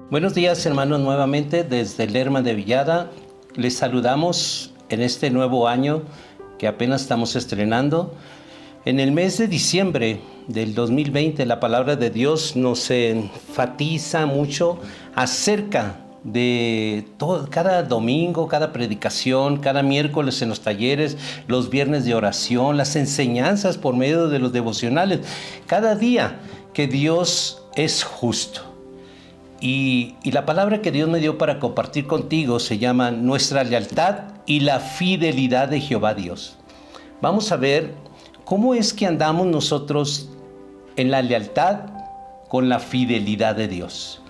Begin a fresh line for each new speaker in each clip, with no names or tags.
Buenos días, hermanos, nuevamente desde Lerma de Villada. Les saludamos en este nuevo año que apenas estamos estrenando. En el mes de diciembre del 2020, la palabra de Dios nos enfatiza mucho acerca de todo, cada domingo, cada predicación, cada miércoles en los talleres, los viernes de oración, las enseñanzas por medio de los devocionales. Cada día que Dios es justo. Y la palabra que Dios me dio para compartir contigo se llama nuestra lealtad y la fidelidad de Jehová Dios. Vamos a ver cómo es que andamos nosotros en la lealtad con la fidelidad de Dios.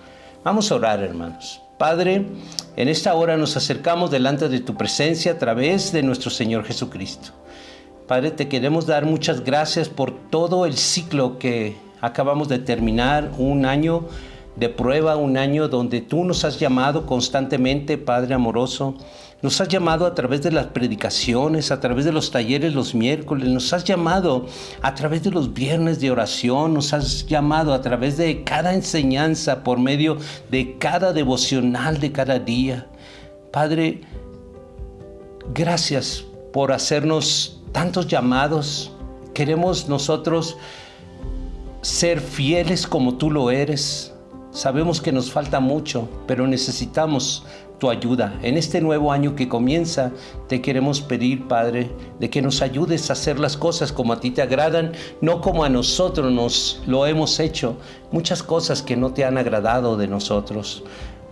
Vamos a orar, hermanos. Padre, en esta hora nos acercamos delante de tu presencia a través de nuestro Señor Jesucristo. Padre, te queremos dar muchas gracias por todo el ciclo que acabamos de terminar, un año de prueba, un año donde tú nos has llamado constantemente, Padre amoroso. Nos has llamado a través de las predicaciones, a través de los talleres los miércoles, nos has llamado a través de los viernes de oración, nos has llamado a través de cada enseñanza, por medio de cada devocional de cada día. Padre, gracias por hacernos tantos llamados. Queremos nosotros ser fieles como tú lo eres. Sabemos que nos falta mucho, pero necesitamos tu ayuda. En este nuevo año que comienza, te queremos pedir, Padre, de que nos ayudes a hacer las cosas como a ti te agradan, no como a nosotros nos lo hemos hecho. Muchas cosas que no te han agradado de nosotros.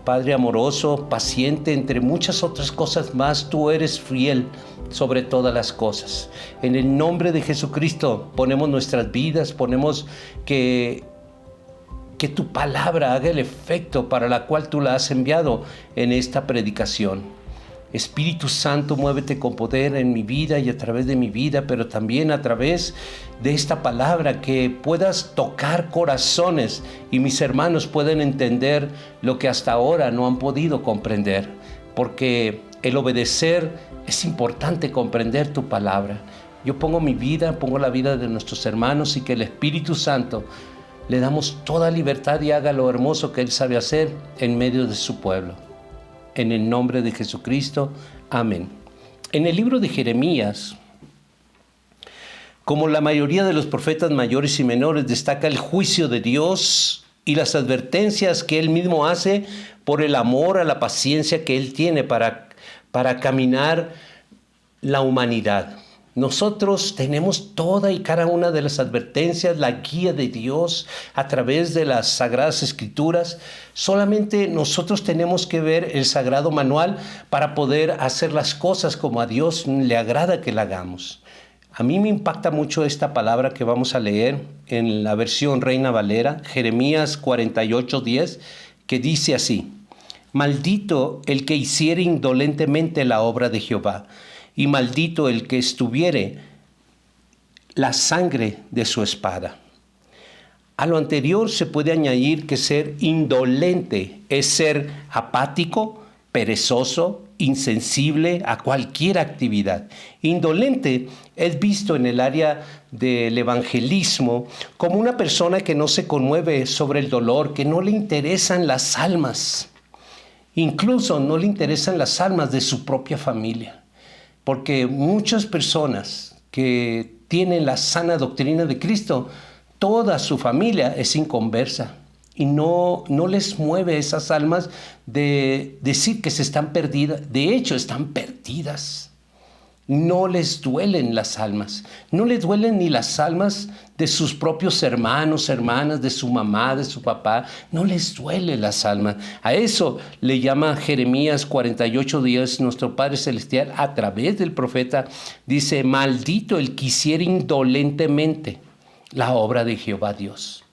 Padre amoroso, paciente, entre muchas otras cosas más, tú eres fiel sobre todas las cosas. En el nombre de Jesucristo ponemos nuestras vidas, ponemos que tu palabra haga el efecto para la cual tú la has enviado en esta predicación. Espíritu Santo, muévete con poder en mi vida y a través de mi vida, pero también a través de esta palabra, que puedas tocar corazones y mis hermanos pueden entender lo que hasta ahora no han podido comprender, porque el obedecer es importante, comprender tu palabra. Yo pongo mi vida, pongo la vida de nuestros hermanos y que el Espíritu Santo le damos toda libertad y haga lo hermoso que Él sabe hacer en medio de su pueblo. En el nombre de Jesucristo, amén. En el libro de Jeremías, como la mayoría de los profetas mayores y menores, destaca el juicio de Dios y las advertencias que Él mismo hace por el amor a la paciencia que Él tiene para caminar la humanidad. Nosotros tenemos toda y cada una de las advertencias, la guía de Dios a través de las Sagradas Escrituras. Solamente nosotros tenemos que ver el Sagrado Manual para poder hacer las cosas como a Dios le agrada que la hagamos. A mí me impacta mucho esta palabra que vamos a leer en la versión Reina Valera, Jeremías 48:10, que dice así: Maldito el que hiciere indolentemente la obra de Jehová, y maldito el que estuviere la sangre de su espada. A lo anterior se puede añadir que ser indolente es ser apático, perezoso, insensible a cualquier actividad. Indolente es visto en el área del evangelismo como una persona que no se conmueve sobre el dolor, que no le interesan las almas. Incluso no le interesan las almas de su propia familia. Porque muchas personas que tienen la sana doctrina de Cristo, toda su familia es inconversa y no les mueve esas almas de decir que se están perdidas. De hecho, están perdidas. No les duelen las almas. No les duelen ni las almas de sus propios hermanos, hermanas, de su mamá, de su papá. No les duele las almas. A eso le llama Jeremías 48:10 nuestro Padre Celestial a través del profeta. Dice: maldito el que hiciere indolentemente la obra de Jehová Dios.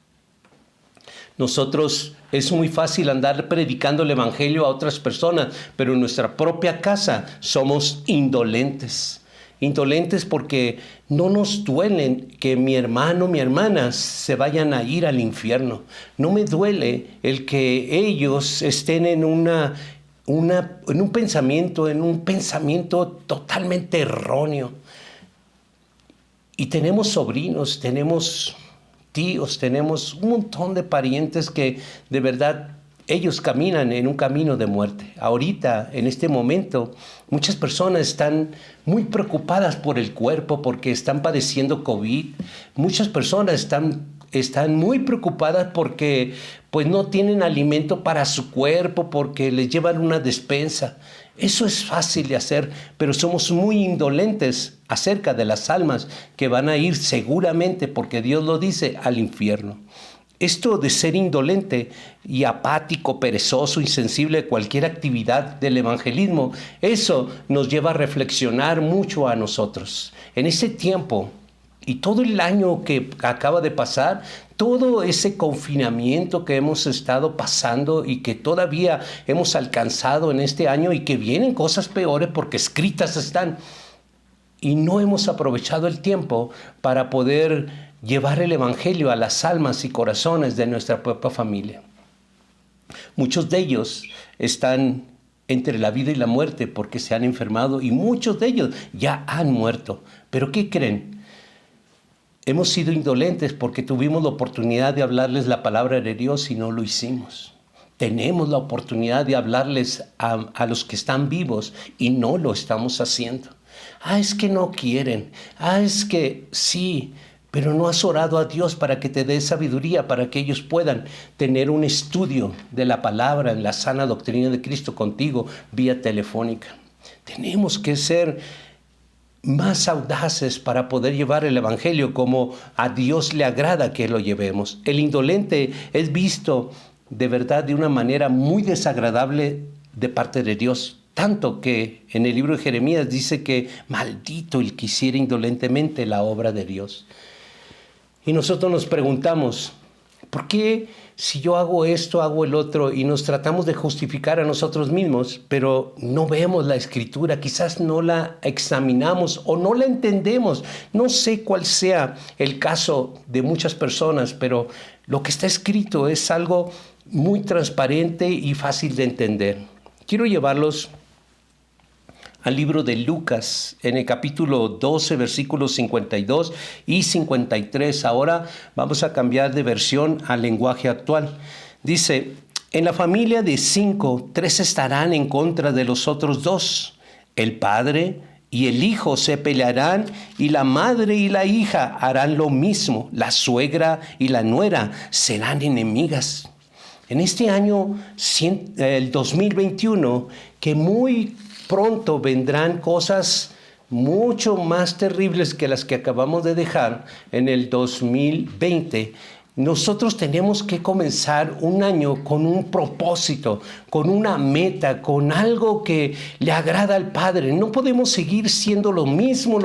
Nosotros es muy fácil andar predicando el evangelio a otras personas, pero en nuestra propia casa somos indolentes. Indolentes porque no nos duelen que mi hermano, mi hermana se vayan a ir al infierno. No me duele el que ellos estén en un pensamiento totalmente erróneo. Y tenemos sobrinos, tenemos tíos, tenemos un montón de parientes que de verdad ellos caminan en un camino de muerte. Ahorita, en este momento, muchas personas están muy preocupadas por el cuerpo porque están padeciendo COVID. Muchas personas están muy preocupadas porque pues, no tienen alimento para su cuerpo, porque les llevan una despensa. Eso es fácil de hacer, pero somos muy indolentes acerca de las almas que van a ir seguramente, porque Dios lo dice, al infierno. Esto de ser indolente y apático, perezoso, insensible a cualquier actividad del evangelismo, eso nos lleva a reflexionar mucho a nosotros. En ese tiempo y todo el año que acaba de pasar, todo ese confinamiento que hemos estado pasando y que todavía hemos alcanzado en este año y que vienen cosas peores porque escritas están, y no hemos aprovechado el tiempo para poder llevar el evangelio a las almas y corazones de nuestra propia familia. Muchos de ellos están entre la vida y la muerte porque se han enfermado y muchos de ellos ya han muerto. ¿Pero qué creen? Hemos sido indolentes porque tuvimos la oportunidad de hablarles la palabra de Dios y no lo hicimos. Tenemos la oportunidad de hablarles a los que están vivos y no lo estamos haciendo. Es que no quieren. Es que sí, pero no has orado a Dios para que te dé sabiduría, para que ellos puedan tener un estudio de la palabra en la sana doctrina de Cristo contigo vía telefónica. Tenemos que ser más audaces para poder llevar el evangelio como a Dios le agrada que lo llevemos. El indolente es visto de verdad de una manera muy desagradable de parte de Dios. Tanto que en el libro de Jeremías dice que maldito el que hiciera indolentemente la obra de Dios. Y nosotros nos preguntamos, ¿por qué si yo hago esto, hago el otro? Y nos tratamos de justificar a nosotros mismos, pero no vemos la Escritura, quizás no la examinamos o no la entendemos. No sé cuál sea el caso de muchas personas, pero lo que está escrito es algo muy transparente y fácil de entender. Quiero llevarlos al libro de Lucas, en el capítulo 12, versículos 52 y 53. Ahora vamos a cambiar de versión al lenguaje actual. Dice, en la familia de 5, 3 estarán en contra de los otros 2. El padre y el hijo se pelearán y la madre y la hija harán lo mismo. La suegra y la nuera serán enemigas. En este año, el 2021, que muy pronto vendrán cosas mucho más terribles que las que acabamos de dejar en el 2020. Nosotros tenemos que comenzar un año con un propósito, con una meta, con algo que le agrada al Padre. No podemos seguir siendo lo mismo.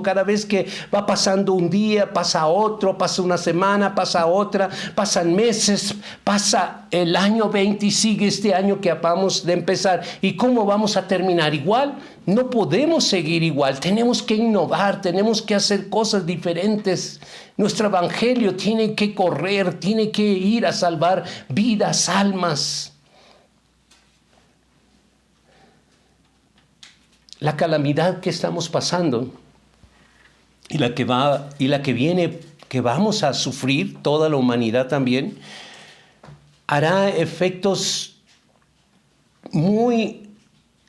Cada vez que va pasando un día, pasa otro, pasa una semana, pasa otra, pasan meses, pasa el año 20 y sigue este año que acabamos de empezar. ¿Y cómo vamos a terminar? Igual. No podemos seguir igual, tenemos que innovar, tenemos que hacer cosas diferentes. Nuestro evangelio tiene que correr, tiene que ir a salvar vidas, almas. La calamidad que estamos pasando y la que viene, que vamos a sufrir, toda la humanidad también, hará efectos muy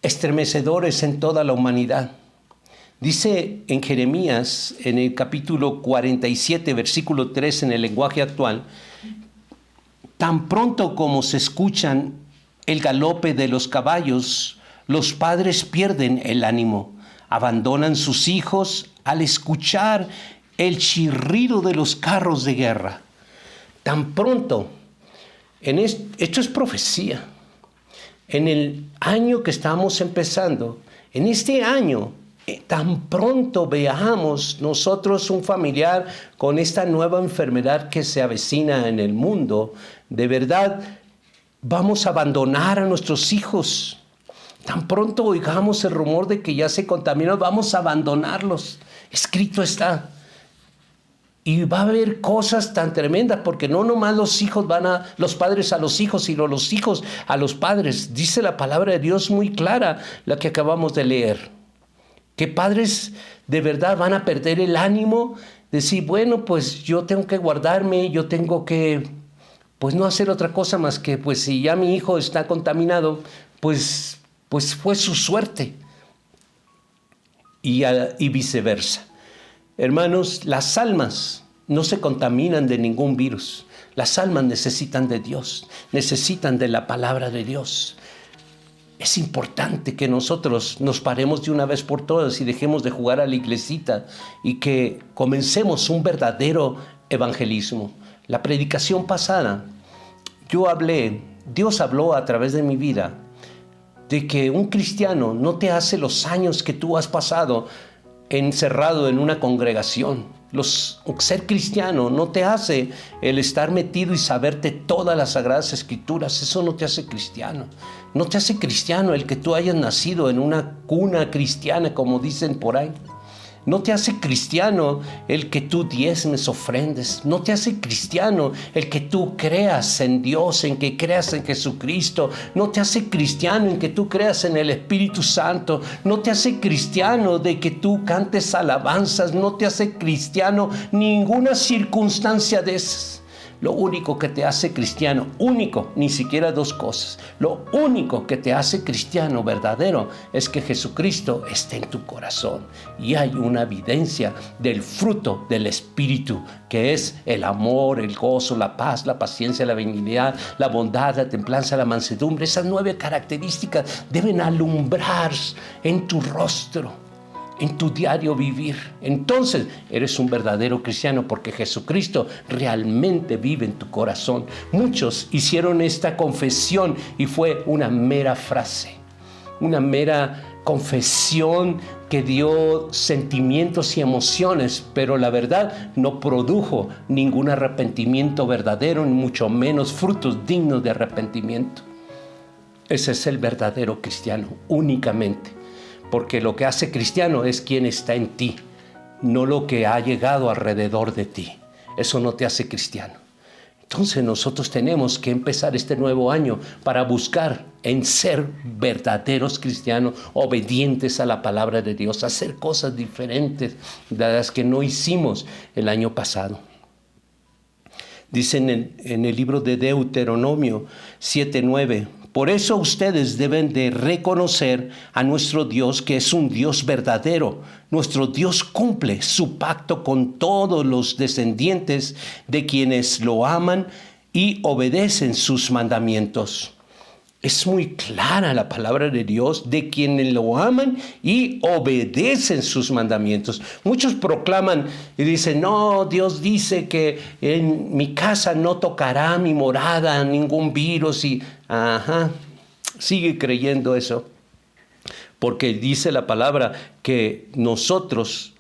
estremecedores en toda la humanidad. Dice en Jeremías, en el capítulo 47, versículo 3, en el lenguaje actual, tan pronto como se escuchan el galope de los caballos, los padres pierden el ánimo, abandonan sus hijos al escuchar el chirrido de los carros de guerra. Tan pronto, esto es profecía. En el año que estamos empezando, en este año, tan pronto veamos nosotros un familiar con esta nueva enfermedad que se avecina en el mundo, de verdad vamos a abandonar a nuestros hijos. Tan pronto oigamos el rumor de que ya se contaminó, vamos a abandonarlos. Escrito está. Y va a haber cosas tan tremendas, porque no nomás los padres a los hijos, sino los hijos a los padres. Dice la palabra de Dios muy clara, la que acabamos de leer. Que padres de verdad van a perder el ánimo, decir, bueno, pues yo tengo que guardarme, yo tengo que pues no hacer otra cosa más que, pues si ya mi hijo está contaminado, pues fue su suerte. Y viceversa. Hermanos, las almas no se contaminan de ningún virus. Las almas necesitan de Dios, necesitan de la palabra de Dios. Es importante que nosotros nos paremos de una vez por todas y dejemos de jugar a la iglesita y que comencemos un verdadero evangelismo. La predicación pasada, Dios habló a través de mi vida de que un cristiano no te hace los años que tú has pasado encerrado en una congregación. Ser cristiano no te hace el estar metido y saberte todas las sagradas escrituras. Eso no te hace cristiano. No te hace cristiano el que tú hayas nacido en una cuna cristiana, como dicen por ahí. No te hace cristiano el que tú diezmes, ofrendes. No te hace cristiano el que tú creas en Dios, en que creas en Jesucristo. No te hace cristiano en que tú creas en el Espíritu Santo. No te hace cristiano de que tú cantes alabanzas. No te hace cristiano ninguna circunstancia de esas. Lo único que te hace cristiano, ni siquiera dos cosas. Lo único que te hace cristiano verdadero es que Jesucristo esté en tu corazón y hay una evidencia del fruto del Espíritu, que es el amor, el gozo, la paz, la paciencia, la benignidad, la bondad, la templanza, la mansedumbre. Esas 9 características deben alumbrar en tu rostro, en tu diario vivir. Entonces eres un verdadero cristiano porque Jesucristo realmente vive en tu corazón. Muchos hicieron esta confesión y fue una mera frase, una mera confesión que dio sentimientos y emociones, pero la verdad no produjo ningún arrepentimiento verdadero, ni mucho menos frutos dignos de arrepentimiento. Ese es el verdadero cristiano, únicamente. Porque lo que hace cristiano es quien está en ti, no lo que ha llegado alrededor de ti. Eso no te hace cristiano. Entonces nosotros tenemos que empezar este nuevo año para buscar en ser verdaderos cristianos, obedientes a la palabra de Dios, hacer cosas diferentes de las que no hicimos el año pasado. Dicen en el libro de Deuteronomio 7:9, por eso ustedes deben de reconocer a nuestro Dios, que es un Dios verdadero. Nuestro Dios cumple su pacto con todos los descendientes de quienes lo aman y obedecen sus mandamientos. Es muy clara la palabra de Dios, de quienes lo aman y obedecen sus mandamientos. Muchos proclaman y dicen, no, Dios dice que en mi casa no tocará mi morada ningún virus. Sigue creyendo eso. Porque dice la palabra que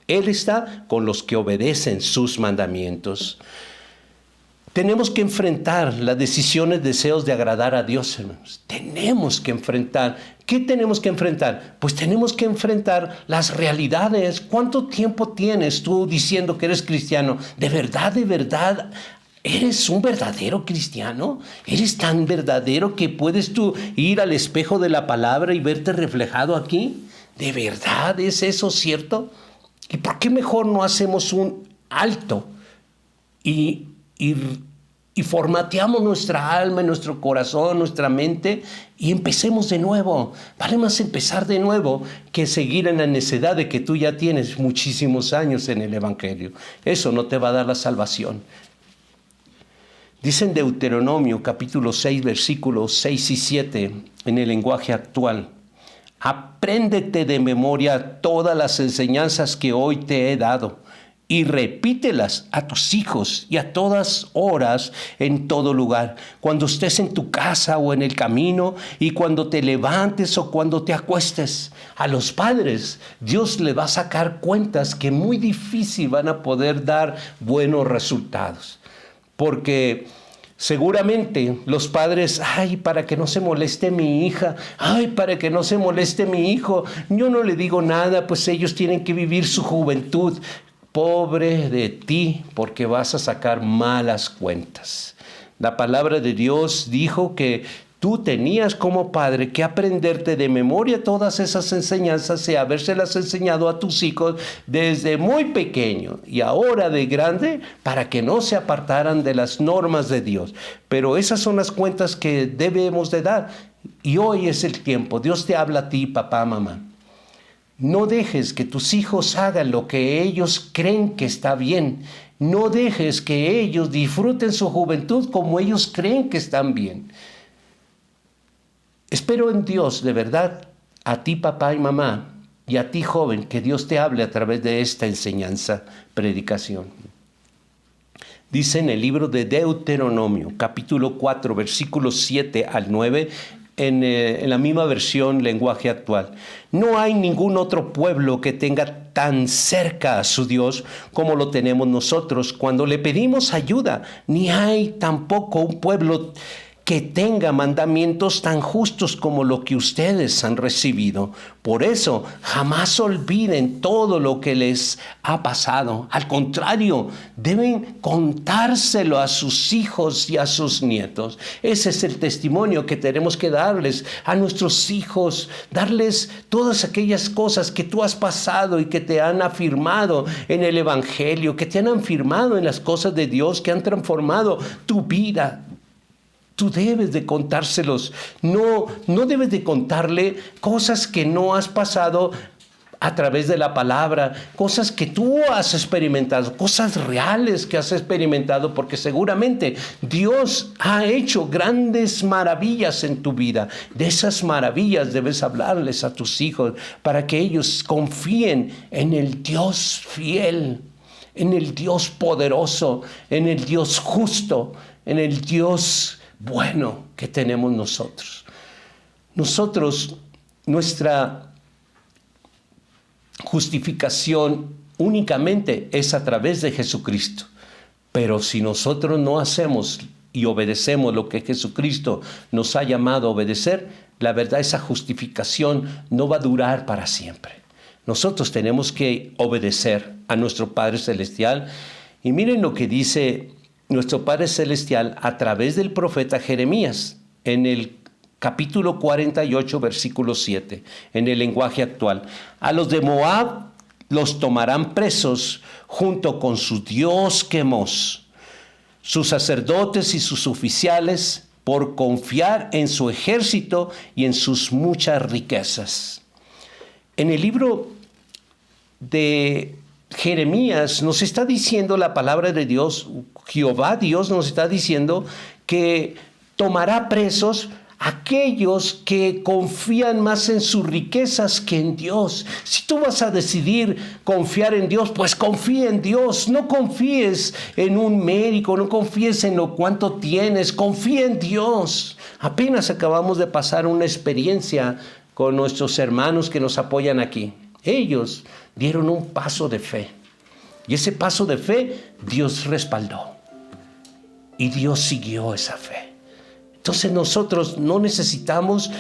Él está con los que obedecen sus mandamientos. Tenemos que enfrentar las decisiones, deseos de agradar a Dios, hermanos. Tenemos que enfrentar. ¿Qué tenemos que enfrentar? Pues tenemos que enfrentar las realidades. ¿Cuánto tiempo tienes tú diciendo que eres cristiano? ¿De verdad, eres un verdadero cristiano? ¿Eres tan verdadero que puedes tú ir al espejo de la palabra y verte reflejado aquí? ¿De verdad es eso cierto? ¿Y por qué mejor no hacemos un alto y formateamos nuestra alma, nuestro corazón, nuestra mente y empecemos de nuevo? Vale más empezar de nuevo que seguir en la necedad de que tú ya tienes muchísimos años en el Evangelio. Eso no te va a dar la salvación. Dice en Deuteronomio capítulo 6, versículos 6 y 7, en el lenguaje actual: apréndete de memoria todas las enseñanzas que hoy te he dado y repítelas a tus hijos y a todas horas en todo lugar, cuando estés en tu casa o en el camino y cuando te levantes o cuando te acuestes. A los padres Dios le va a sacar cuentas que muy difícil van a poder dar buenos resultados, porque seguramente los padres, para que no se moleste mi hija, para que no se moleste mi hijo, yo no le digo nada, pues ellos tienen que vivir su juventud. Pobre de ti, porque vas a sacar malas cuentas. La palabra de Dios dijo que Tú tenías como padre que aprenderte de memoria todas esas enseñanzas y habérselas enseñado a tus hijos desde muy pequeño y ahora de grande para que no se apartaran de las normas de Dios. Pero esas son las cuentas que debemos de dar. Y hoy es el tiempo. Dios te habla a ti, papá, mamá. No dejes que tus hijos hagan lo que ellos creen que está bien. No dejes que ellos disfruten su juventud como ellos creen que están bien. Espero en Dios, de verdad, a ti papá y mamá, y a ti joven, que Dios te hable a través de esta enseñanza, predicación. Dice en el libro de Deuteronomio, capítulo 4, versículos 7 al 9, en la misma versión, lenguaje actual. No hay ningún otro pueblo que tenga tan cerca a su Dios como lo tenemos nosotros cuando le pedimos ayuda, ni hay tampoco un pueblo que tenga mandamientos tan justos como lo que ustedes han recibido. Por eso, jamás olviden todo lo que les ha pasado. Al contrario, deben contárselo a sus hijos y a sus nietos. Ese es el testimonio que tenemos que darles a nuestros hijos, darles todas aquellas cosas que tú has pasado y que te han afirmado en el Evangelio, que te han afirmado en las cosas de Dios, que han transformado tu vida. Tú debes de contárselos. No debes de contarle cosas que no has pasado a través de la palabra, cosas que tú has experimentado, cosas reales que has experimentado, porque seguramente Dios ha hecho grandes maravillas en tu vida. De esas maravillas debes hablarles a tus hijos para que ellos confíen en el Dios fiel, en el Dios poderoso, en el Dios justo, en el Dios bueno que tenemos nosotros. Nuestra justificación únicamente es a través de Jesucristo. Pero si nosotros no hacemos y obedecemos lo que Jesucristo nos ha llamado a obedecer, la verdad, esa justificación no va a durar para siempre. Nosotros tenemos que obedecer a nuestro Padre Celestial. Y miren lo que dice nuestro Padre Celestial a través del profeta Jeremías en el capítulo 48, versículo 7, en el lenguaje actual. A los de Moab los tomarán presos junto con su dios Quemos, sus sacerdotes y sus oficiales, por confiar en su ejército y en sus muchas riquezas. En el libro de Jeremías nos está diciendo la palabra de Dios, Jehová Dios nos está diciendo que tomará presos aquellos que confían más en sus riquezas que en Dios. Si tú vas a decidir confiar en Dios, pues confía en Dios. No confíes en un médico, no confíes en lo cuánto tienes, confía en Dios. Apenas acabamos de pasar una experiencia con nuestros hermanos que nos apoyan aquí. Ellos dieron un paso de fe. Y ese paso de fe, Dios respaldó. Y Dios siguió esa fe. Entonces nosotros no necesitamos,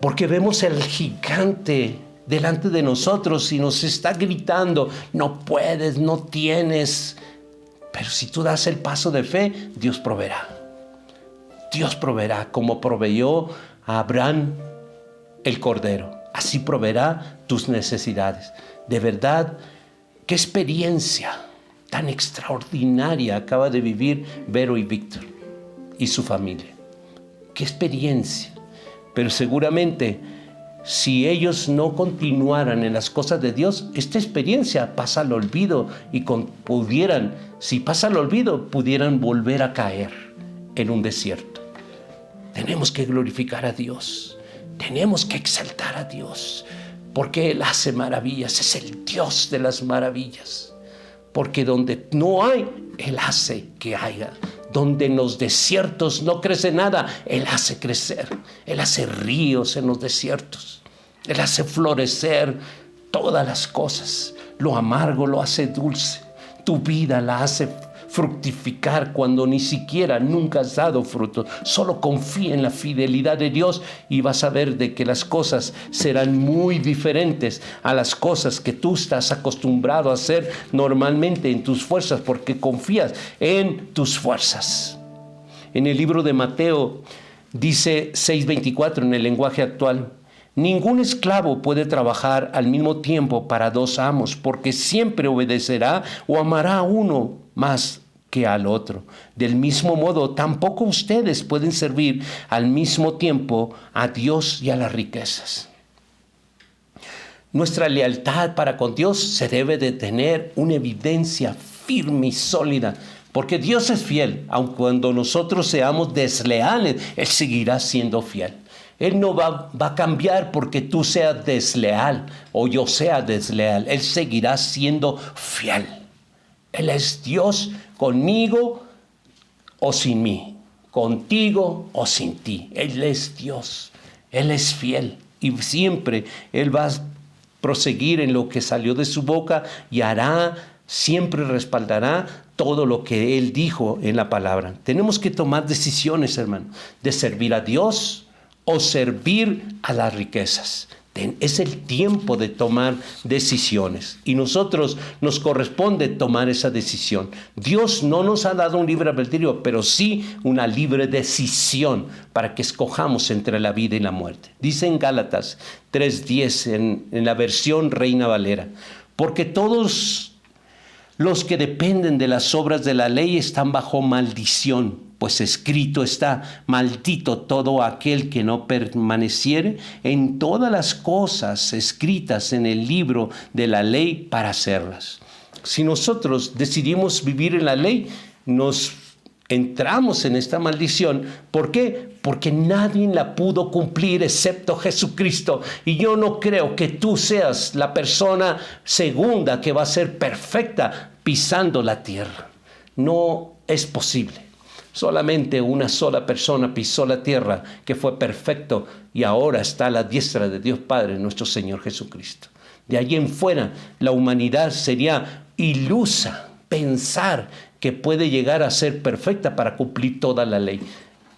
porque vemos el gigante delante de nosotros y nos está gritando, no puedes, no tienes. Pero si tú das el paso de fe, Dios proveerá. Dios proveerá como proveyó a Abraham el cordero. Así proveerá tus necesidades. De verdad, qué experiencia tan extraordinaria acaba de vivir Vero y Víctor y su familia. Qué experiencia. Pero seguramente, si ellos no continuaran en las cosas de Dios, esta experiencia pasa al olvido y si pasa al olvido, pudieran volver a caer en un desierto. Tenemos que glorificar a Dios. Tenemos que exaltar a Dios, porque Él hace maravillas, es el Dios de las maravillas. Porque donde no hay, Él hace que haya. Donde en los desiertos no crece nada, Él hace crecer. Él hace ríos en los desiertos. Él hace florecer todas las cosas. Lo amargo lo hace dulce. Tu vida la hace fructificar cuando ni siquiera nunca has dado fruto. Solo confía en la fidelidad de Dios y vas a ver de que las cosas serán muy diferentes a las cosas que tú estás acostumbrado a hacer normalmente en tus fuerzas, porque confías en tus fuerzas. En el libro de Mateo, Dice 6:24 en el lenguaje actual: ningún esclavo puede trabajar al mismo tiempo para dos amos, porque siempre obedecerá o amará a uno más que al otro. Del mismo modo, tampoco ustedes pueden servir al mismo tiempo a Dios y a las riquezas. Nuestra lealtad para con Dios se debe de tener una evidencia firme y sólida, porque Dios es fiel. Aun cuando nosotros seamos desleales, Él seguirá siendo fiel. Él no va a cambiar porque tú seas desleal o yo sea desleal. Él seguirá siendo fiel. Él es Dios conmigo o sin mí, contigo o sin ti. Él es Dios. Él es fiel y siempre Él va a proseguir en lo que salió de su boca y hará, siempre respaldará todo lo que Él dijo en la palabra. Tenemos que tomar decisiones, hermano, de servir a Dios o servir a las riquezas. Es el tiempo de tomar decisiones y nosotros nos corresponde tomar esa decisión. Dios no nos ha dado un libre albedrío, pero sí una libre decisión para que escojamos entre la vida y la muerte. Dice en Gálatas 3:10 en la versión Reina Valera: porque todos los que dependen de las obras de la ley están bajo maldición, pues escrito está: maldito todo aquel que no permaneciere en todas las cosas escritas en el libro de la ley para hacerlas. Si nosotros decidimos vivir en la ley, nos entramos en esta maldición. ¿Por qué? Porque nadie la pudo cumplir excepto Jesucristo. Y yo no creo que tú seas la persona segunda que va a ser perfecta pisando la tierra. No es posible. Solamente una sola persona pisó la tierra, que fue perfecto, y ahora está a la diestra de Dios Padre, nuestro Señor Jesucristo. De allí en fuera, la humanidad sería ilusa pensar que puede llegar a ser perfecta para cumplir toda la ley.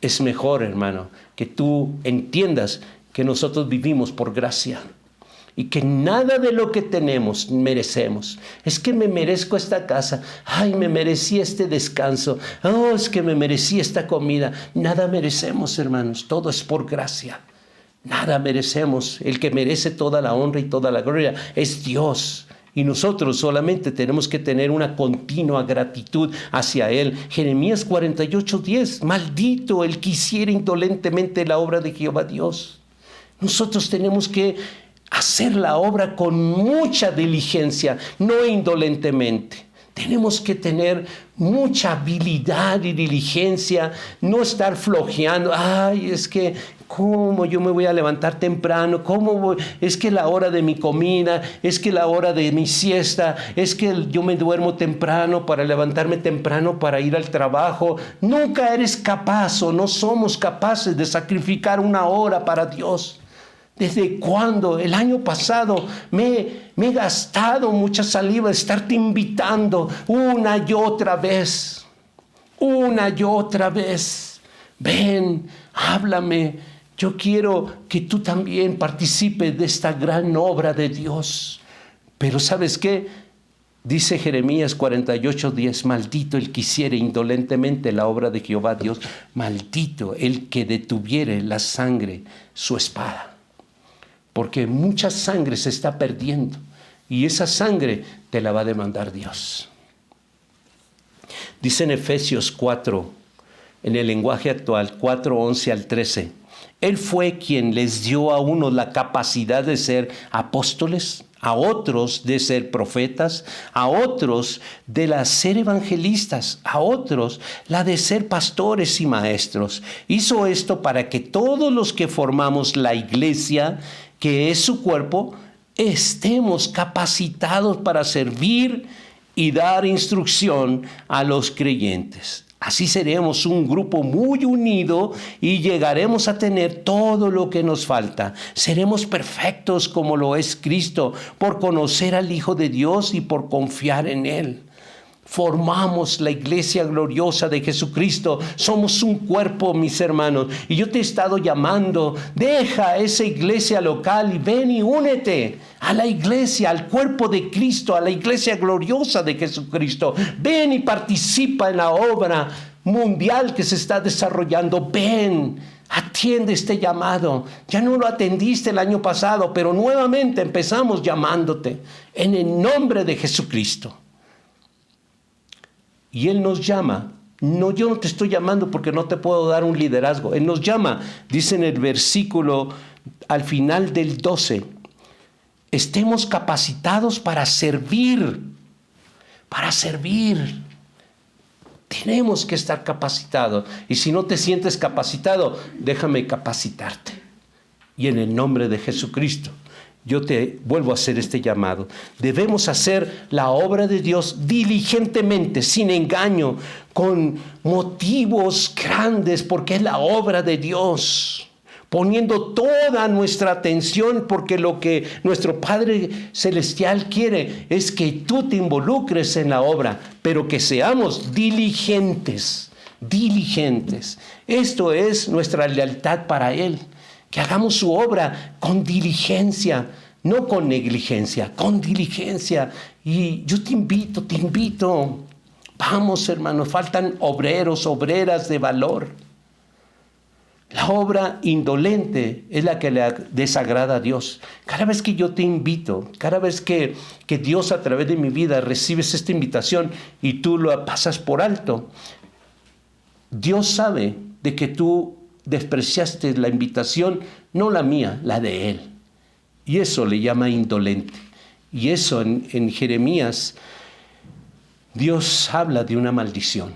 Es mejor, hermano, que tú entiendas que nosotros vivimos por gracia y que nada de lo que tenemos merecemos. Es que me merezco esta casa. Ay, me merecí este descanso. Oh, es que me merecí esta comida. Nada merecemos, hermanos. Todo es por gracia. Nada merecemos. El que merece toda la honra y toda la gloria es Dios. Y nosotros solamente tenemos que tener una continua gratitud hacia Él. Jeremías 48:10: maldito el que hiciera indolentemente la obra de Jehová Dios. Nosotros tenemos que hacer la obra con mucha diligencia, no indolentemente. Tenemos que tener mucha habilidad y diligencia, no estar flojeando. Ay, es que ¿cómo yo me voy a levantar temprano? Es que la hora de mi comida, es que la hora de mi siesta, es que yo me duermo temprano para levantarme temprano para ir al trabajo. Nunca eres capaz o no somos capaces de sacrificar una hora para Dios. ¿Desde cuándo? El año pasado me he gastado mucha saliva de estarte invitando una y otra vez. Ven, háblame. Yo quiero que tú también participes de esta gran obra de Dios. Pero ¿sabes qué? Dice Jeremías 48:10: maldito el que hiciere indolentemente la obra de Jehová Dios. Maldito el que detuviere la sangre, su espada. Porque mucha sangre se está perdiendo y esa sangre te la va a demandar Dios. Dice en Efesios 4, en el lenguaje actual, 4:11 al 13: Él fue quien les dio a unos la capacidad de ser apóstoles, a otros de ser profetas, a otros de ser evangelistas, a otros la de ser pastores y maestros. Hizo esto para que todos los que formamos la iglesia, que es su cuerpo, estemos capacitados para servir y dar instrucción a los creyentes. Así seremos un grupo muy unido y llegaremos a tener todo lo que nos falta. Seremos perfectos como lo es Cristo, por conocer al Hijo de Dios y por confiar en Él. Formamos la iglesia gloriosa de Jesucristo. Somos un cuerpo, mis hermanos. Y yo te he estado llamando. Deja esa iglesia local y ven y únete a la iglesia, al cuerpo de Cristo, a la iglesia gloriosa de Jesucristo. Ven y participa en la obra mundial que se está desarrollando. Ven, atiende este llamado. Ya no lo atendiste el año pasado, pero nuevamente empezamos llamándote en el nombre de Jesucristo. Y Él nos llama. No, yo no te estoy llamando porque no te puedo dar un liderazgo. Él nos llama, dice en el versículo al final del 12, estemos capacitados para servir. Para servir. Tenemos que estar capacitados. Y si no te sientes capacitado, déjame capacitarte. Y en el nombre de Jesucristo, yo te vuelvo a hacer este llamado. Debemos hacer la obra de Dios diligentemente, sin engaño, con motivos grandes, porque es la obra de Dios. Poniendo toda nuestra atención, porque lo que nuestro Padre Celestial quiere es que tú te involucres en la obra, pero que seamos diligentes, diligentes. Esto es nuestra lealtad para Él. Que hagamos su obra con diligencia, no con negligencia, con diligencia. Y yo te invito. Vamos, hermanos, faltan obreros, obreras de valor. La obra indolente es la que le desagrada a Dios. Cada vez que yo te invito, cada vez que Dios a través de mi vida recibes esta invitación y tú lo pasas por alto, Dios sabe de que tú despreciaste la invitación, no la mía, la de Él. Y eso le llama indolente. Y eso en Jeremías, Dios habla de una maldición.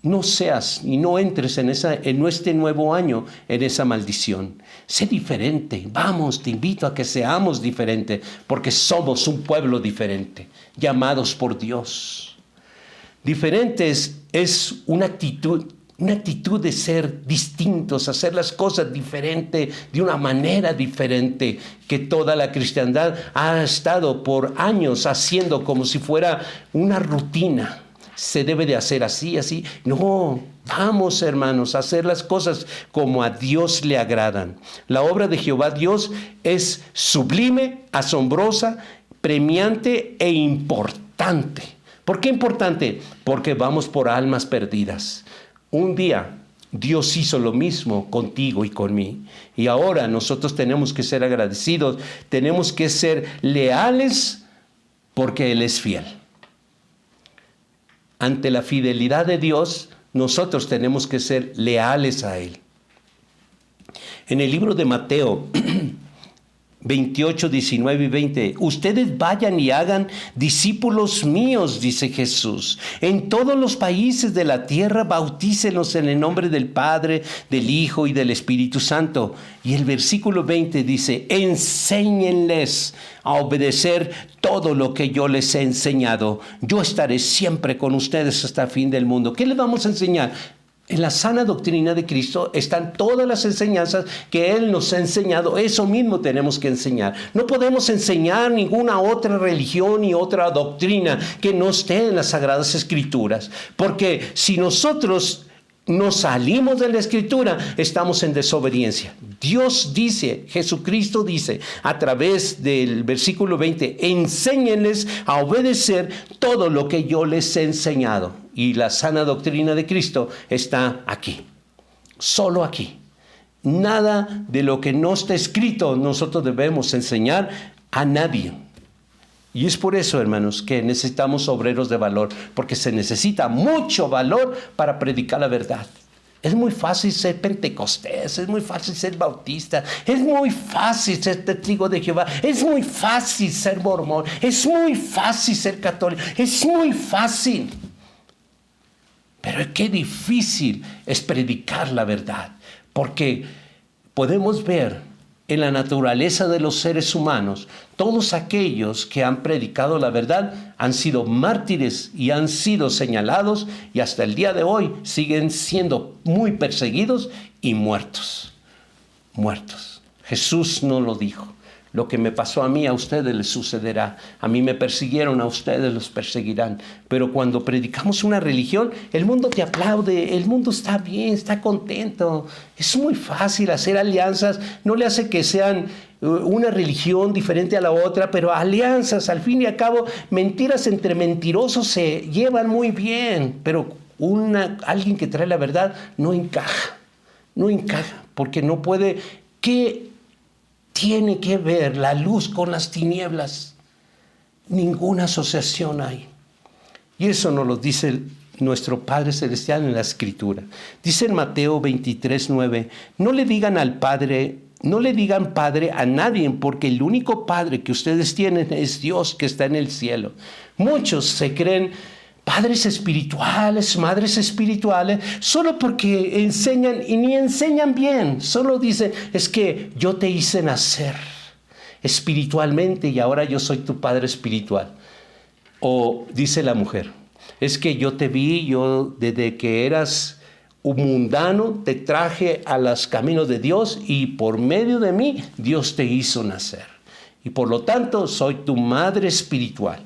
No seas y no entres en este nuevo año en esa maldición. Sé diferente. Vamos, te invito a que seamos diferentes, porque somos un pueblo diferente, llamados por Dios. Diferentes es una actitud de ser distintos, hacer las cosas diferente, de una manera diferente, que toda la cristiandad ha estado por años haciendo como si fuera una rutina. Se debe de hacer así, así. No, vamos, hermanos, a hacer las cosas como a Dios le agradan. La obra de Jehová Dios es sublime, asombrosa, premiante e importante. ¿Por qué importante? Porque vamos por almas perdidas. Un día Dios hizo lo mismo contigo y conmigo. Y ahora nosotros tenemos que ser agradecidos, tenemos que ser leales porque Él es fiel. Ante la fidelidad de Dios, nosotros tenemos que ser leales a Él. En el libro de Mateo 28, 19 y 20, ustedes vayan y hagan discípulos míos, dice Jesús. En todos los países de la tierra, bautícenlos en el nombre del Padre, del Hijo y del Espíritu Santo. Y el versículo 20 dice, enséñenles a obedecer todo lo que yo les he enseñado. Yo estaré siempre con ustedes hasta el fin del mundo. ¿Qué les vamos a enseñar? En la sana doctrina de Cristo están todas las enseñanzas que Él nos ha enseñado. Eso mismo tenemos que enseñar. No podemos enseñar ninguna otra religión ni otra doctrina que no esté en las Sagradas Escrituras. Porque si nosotros nos salimos de la Escritura, estamos en desobediencia. Dios dice, Jesucristo dice, a través del versículo 20, enséñenles a obedecer todo lo que yo les he enseñado. Y la sana doctrina de Cristo está aquí, solo aquí. Nada de lo que no está escrito nosotros debemos enseñar a nadie. Y es por eso, hermanos, que necesitamos obreros de valor, porque se necesita mucho valor para predicar la verdad. Es muy fácil ser pentecostés, es muy fácil ser bautista, es muy fácil ser testigo de Jehová, es muy fácil ser mormón, es muy fácil ser católico, es muy fácil. Pero qué difícil es predicar la verdad, porque podemos ver en la naturaleza de los seres humanos, todos aquellos que han predicado la verdad han sido mártires y han sido señalados y hasta el día de hoy siguen siendo muy perseguidos y muertos. Muertos. Jesús no lo dijo. Lo que me pasó a mí, a ustedes les sucederá. A mí me persiguieron, a ustedes los perseguirán. Pero cuando predicamos una religión, el mundo te aplaude, el mundo está bien, está contento. Es muy fácil hacer alianzas. No le hace que sean una religión diferente a la otra, pero alianzas, al fin y al cabo, mentiras entre mentirosos se llevan muy bien. Pero alguien que trae la verdad no encaja, porque no puede. ¿Qué tiene que ver la luz con las tinieblas? Ninguna asociación hay. Y eso nos lo dice nuestro Padre Celestial en la Escritura. Dice en Mateo 23:9, no le digan Padre a nadie, porque el único Padre que ustedes tienen es Dios que está en el cielo. Muchos se creen padres espirituales, madres espirituales, solo porque enseñan y ni enseñan bien. Solo dicen, es que yo te hice nacer espiritualmente y ahora yo soy tu padre espiritual. O dice la mujer, es que yo te vi, yo desde que eras un mundano te traje a los caminos de Dios y por medio de mí Dios te hizo nacer. Y por lo tanto soy tu madre espiritual.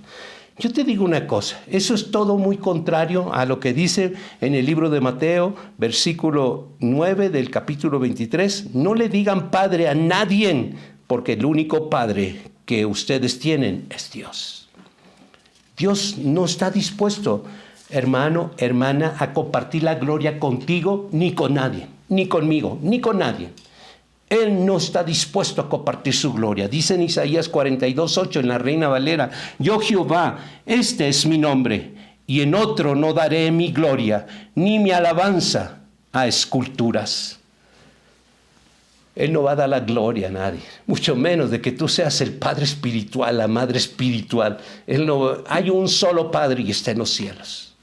Yo te digo una cosa, eso es todo muy contrario a lo que dice en el libro de Mateo, versículo 9 del capítulo 23. No le digan Padre a nadie, porque el único Padre que ustedes tienen es Dios. Dios no está dispuesto, hermano, hermana, a compartir la gloria contigo ni con nadie, ni conmigo, ni con nadie. Él no está dispuesto a compartir su gloria. Dice en Isaías 42:8 en la Reina Valera, yo Jehová, este es mi nombre, y en otro no daré mi gloria, ni mi alabanza a esculturas. Él no va a dar la gloria a nadie, mucho menos de que tú seas el Padre espiritual, la Madre espiritual. Hay un solo Padre y está en los cielos.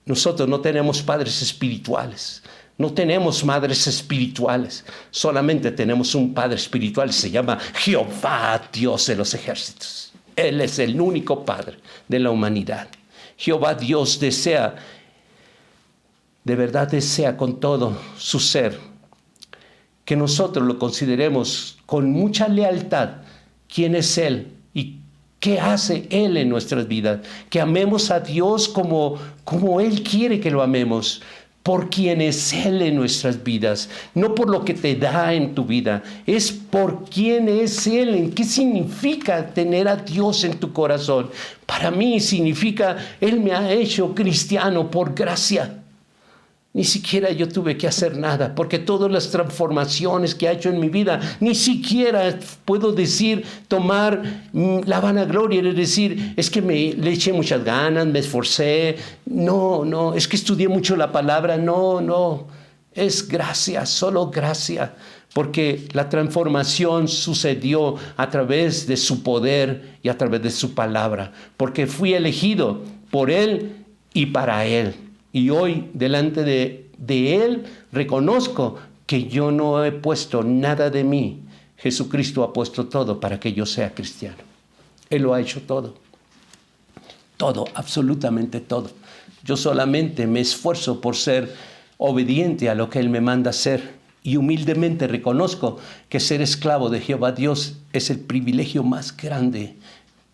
Nosotros no tenemos padres espirituales. No tenemos madres espirituales, solamente tenemos un Padre espiritual, se llama Jehová, Dios de los ejércitos. Él es el único Padre de la humanidad. Jehová Dios de verdad desea con todo su ser, que nosotros lo consideremos con mucha lealtad quién es Él y qué hace Él en nuestras vidas. Que amemos a Dios como Él quiere que lo amemos. Por quién es Él en nuestras vidas, no por lo que te da en tu vida, es por quién es Él, en qué significa tener a Dios en tu corazón. Para mí significa, Él me ha hecho cristiano por gracia. Ni siquiera yo tuve que hacer nada, porque todas las transformaciones que ha hecho en mi vida, ni siquiera puedo tomar la vanagloria de decir, es que le eché muchas ganas, me esforcé. No, es que estudié mucho la palabra. No, es gracia, solo gracia, porque la transformación sucedió a través de su poder y a través de su palabra, porque fui elegido por Él y para Él. Y hoy, delante de Él, reconozco que yo no he puesto nada de mí. Jesucristo ha puesto todo para que yo sea cristiano. Él lo ha hecho todo. Todo, absolutamente todo. Yo solamente me esfuerzo por ser obediente a lo que Él me manda hacer. Y humildemente reconozco que ser esclavo de Jehová Dios es el privilegio más grande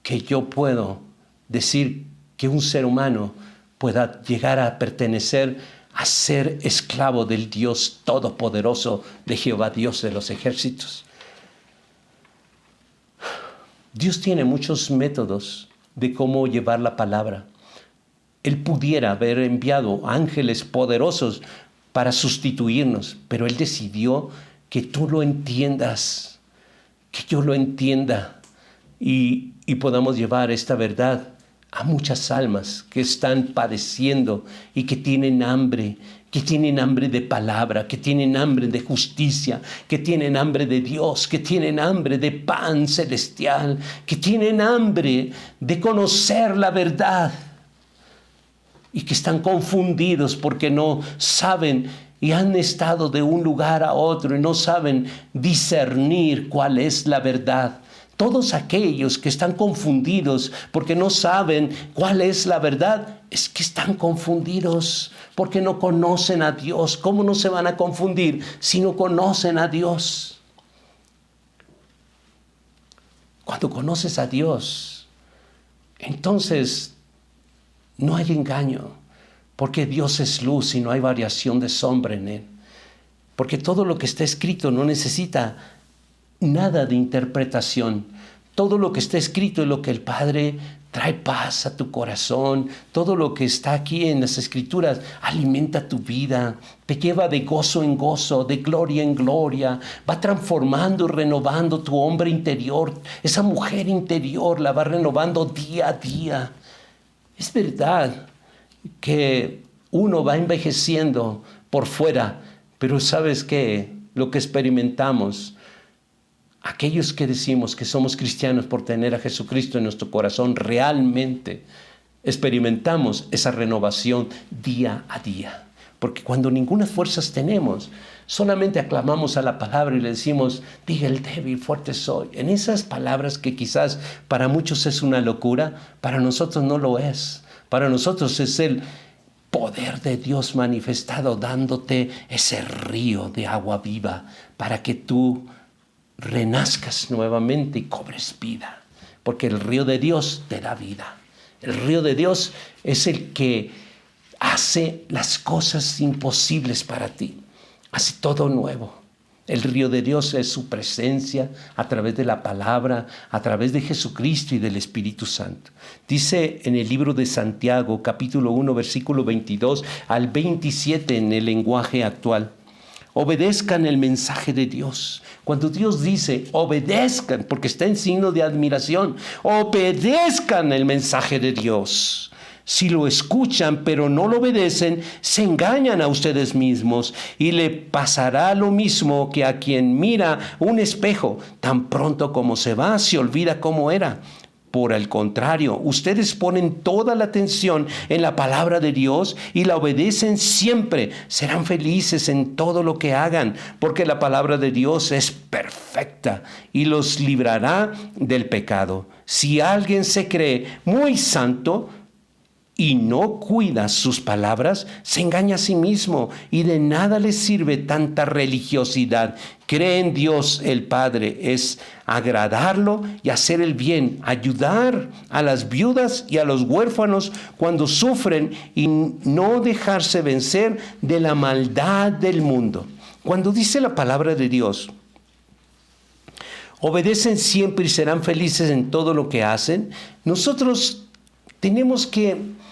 que yo puedo decir que un ser humano pueda llegar a pertenecer a ser esclavo del Dios todopoderoso, de Jehová Dios de los ejércitos. Dios tiene muchos métodos de cómo llevar la palabra. Él pudiera haber enviado ángeles poderosos para sustituirnos, pero Él decidió que tú lo entiendas, que yo lo entienda y podamos llevar esta verdad a muchas almas que están padeciendo y que tienen hambre de palabra, que tienen hambre de justicia, que tienen hambre de Dios, que tienen hambre de pan celestial, que tienen hambre de conocer la verdad y que están confundidos porque no saben y han estado de un lugar a otro y no saben discernir cuál es la verdad. Todos aquellos que están confundidos porque no saben cuál es la verdad, es que están confundidos porque no conocen a Dios. ¿Cómo no se van a confundir si no conocen a Dios? Cuando conoces a Dios, entonces no hay engaño, porque Dios es luz y no hay variación de sombra en Él. Porque todo lo que está escrito no necesita nada de interpretación. Todo lo que está escrito es lo que el Padre trae paz a tu corazón. Todo lo que está aquí en las Escrituras alimenta tu vida, te lleva de gozo en gozo, de gloria en gloria, va transformando y renovando tu hombre interior. Esa mujer interior la va renovando día a día. Es verdad que uno va envejeciendo por fuera, pero ¿sabes qué? Lo que experimentamos, aquellos que decimos que somos cristianos por tener a Jesucristo en nuestro corazón, realmente experimentamos esa renovación día a día. Porque cuando ninguna fuerzas tenemos, solamente aclamamos a la palabra y le decimos, diga el débil, fuerte soy. En esas palabras que quizás para muchos es una locura, para nosotros no lo es. Para nosotros es el poder de Dios manifestado, dándote ese río de agua viva para que tú renazcas nuevamente y cobres vida. Porque el río de Dios te da vida. El río de Dios es el que hace las cosas imposibles para ti. Hace todo nuevo. El río de Dios es su presencia a través de la palabra, a través de Jesucristo y del Espíritu Santo. Dice en el libro de Santiago, capítulo 1, versículo 22 al 27 en el lenguaje actual. Obedezcan el mensaje de Dios. Cuando Dios dice obedezcan, porque está en signo de admiración, obedezcan el mensaje de Dios. Si lo escuchan pero no lo obedecen, se engañan a ustedes mismos y le pasará lo mismo que a quien mira un espejo. Tan pronto como se va, se olvida cómo era. Por el contrario, ustedes ponen toda la atención en la palabra de Dios y la obedecen siempre. Serán felices en todo lo que hagan, porque la palabra de Dios es perfecta y los librará del pecado. Si alguien se cree muy santo y no cuida sus palabras, se engaña a sí mismo y de nada le sirve tanta religiosidad. Cree en Dios el Padre, es agradarlo y hacer el bien, ayudar a las viudas y a los huérfanos cuando sufren y no dejarse vencer de la maldad del mundo. Cuando dice la palabra de Dios, obedecen siempre y serán felices en todo lo que hacen, nosotros tenemos que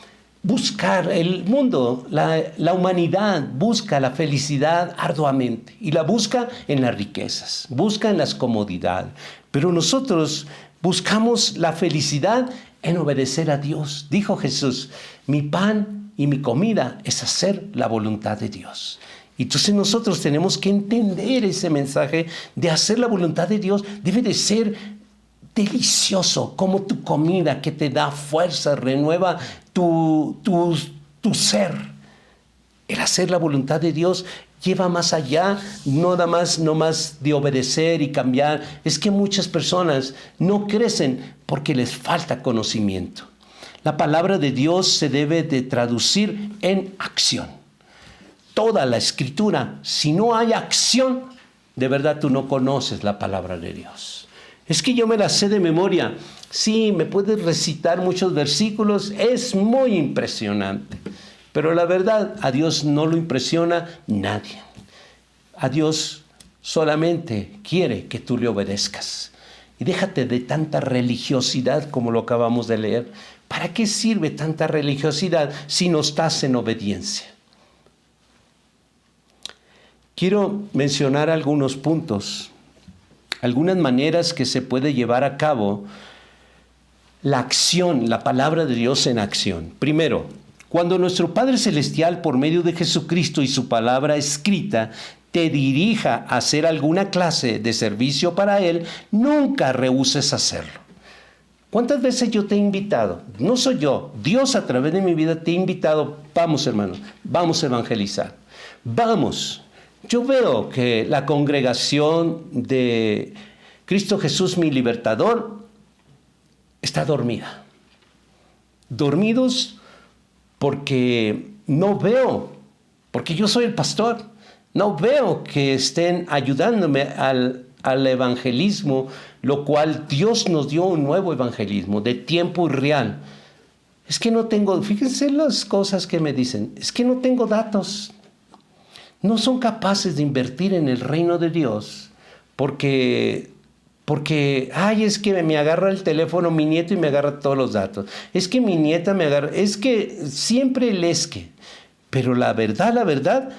buscar el mundo, la humanidad busca la felicidad arduamente y la busca en las riquezas, busca en las comodidades. Pero nosotros buscamos la felicidad en obedecer a Dios. Dijo Jesús, mi pan y mi comida es hacer la voluntad de Dios. Entonces nosotros tenemos que entender ese mensaje de hacer la voluntad de Dios. Debe de ser delicioso, como tu comida que te da fuerza, renueva tu ser. El hacer la voluntad de Dios lleva más allá, no más de obedecer y cambiar. Es que muchas personas no crecen porque les falta conocimiento. La palabra de Dios se debe de traducir en acción. Toda la Escritura, si no hay acción, de verdad tú no conoces la palabra de Dios. Es que yo me la sé de memoria. Sí, me puedes recitar muchos versículos, es muy impresionante. Pero la verdad, a Dios no lo impresiona nadie. A Dios solamente quiere que tú le obedezcas. Y déjate de tanta religiosidad como lo acabamos de leer. ¿Para qué sirve tanta religiosidad si no estás en obediencia? Quiero mencionar algunos puntos, algunas maneras que se puede llevar a cabo la acción, la palabra de Dios en acción. Primero, cuando nuestro Padre Celestial, por medio de Jesucristo y su palabra escrita, te dirija a hacer alguna clase de servicio para Él, nunca rehúses hacerlo. ¿Cuántas veces yo te he invitado? No soy yo, Dios a través de mi vida te ha invitado, vamos hermanos, vamos a evangelizar, vamos. Yo veo que la congregación de Cristo Jesús, mi libertador, está dormida. Dormidos porque no veo, porque yo soy el pastor, no veo que estén ayudándome al evangelismo, lo cual Dios nos dio un nuevo evangelismo de tiempo real. Es que no tengo, fíjense las cosas que me dicen, es que no tengo datos. No son capaces de invertir en el reino de Dios porque Porque, es que me agarra el teléfono mi nieto y me agarra todos los datos. Es que mi nieta me agarra, es que siempre el es que. Pero la verdad,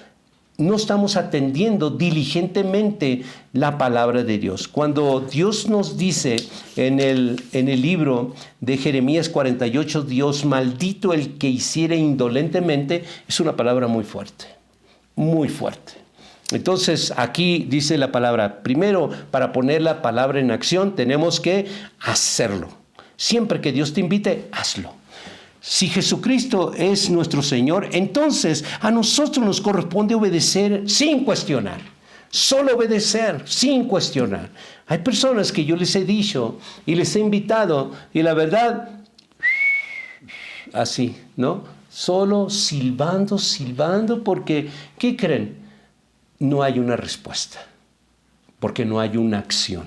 no estamos atendiendo diligentemente la palabra de Dios. Cuando Dios nos dice en el libro de Jeremías 48, Dios, maldito el que hiciere indolentemente, es una palabra muy fuerte, muy fuerte. Entonces aquí dice la palabra, primero para poner la palabra en acción tenemos que hacerlo. Siempre que Dios te invite, hazlo. Si Jesucristo es nuestro Señor, entonces a nosotros nos corresponde obedecer sin cuestionar. Solo obedecer sin cuestionar. Hay personas que yo les he dicho y les he invitado y la verdad, así, ¿no? Solo silbando, porque, ¿qué creen? No hay una respuesta, porque no hay una acción.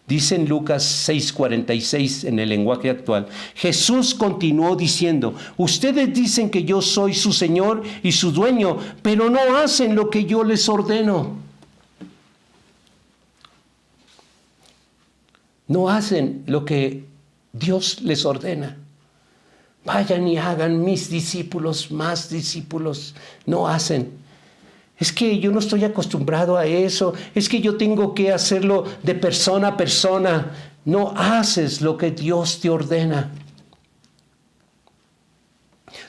Dice en Lucas 6:46 en el lenguaje actual, Jesús continuó diciendo, ustedes dicen que yo soy su Señor y su dueño, pero no hacen lo que yo les ordeno. No hacen lo que Dios les ordena. Vayan y hagan mis discípulos, más discípulos. No hacen. Es que yo no estoy acostumbrado a eso. Es que yo tengo que hacerlo de persona a persona. No haces lo que Dios te ordena.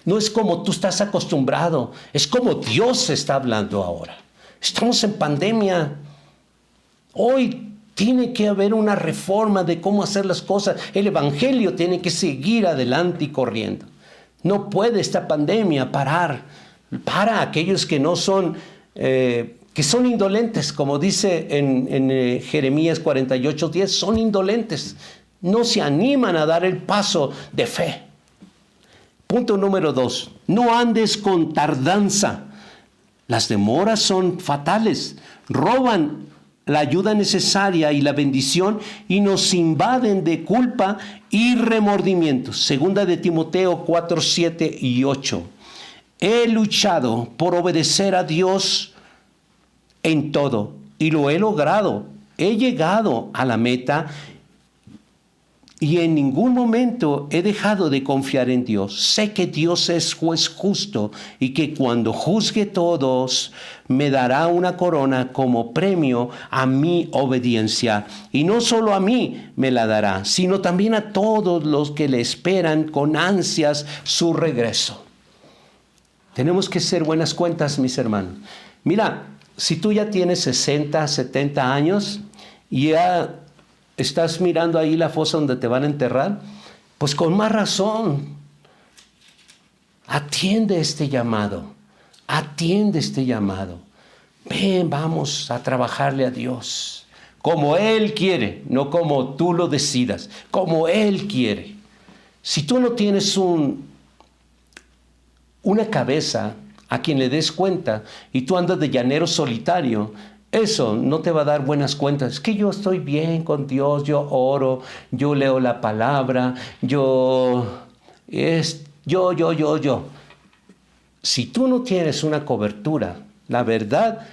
No es como tú estás acostumbrado. Es como Dios está hablando ahora. Estamos en pandemia. Hoy tiene que haber una reforma de cómo hacer las cosas. El evangelio tiene que seguir adelante y corriendo. No puede esta pandemia parar. Para aquellos que no son... que son indolentes, como dice en Jeremías 48:10, son indolentes, no se animan a dar el paso de fe. Punto número 2, no andes con tardanza. Las demoras son fatales, roban la ayuda necesaria y la bendición y nos invaden de culpa y remordimientos. Segunda de Timoteo 4:7 y 8. He luchado por obedecer a Dios en todo y lo he logrado. He llegado a la meta y en ningún momento he dejado de confiar en Dios. Sé que Dios es juez justo y que cuando juzgue todos me dará una corona como premio a mi obediencia. Y no solo a mí me la dará, sino también a todos los que le esperan con ansias su regreso. Tenemos que hacer buenas cuentas, mis hermanos. Mira, si tú ya tienes 60, 70 años y ya estás mirando ahí la fosa donde te van a enterrar, pues con más razón, atiende este llamado. Ven, vamos a trabajarle a Dios, como Él quiere, no como tú lo decidas, como Él quiere. Si tú no tienes una cabeza a quien le des cuenta y tú andas de llanero solitario, eso no te va a dar buenas cuentas. Es que yo estoy bien con Dios, yo oro, yo leo la palabra, yo. Si tú no tienes una cobertura, la verdad,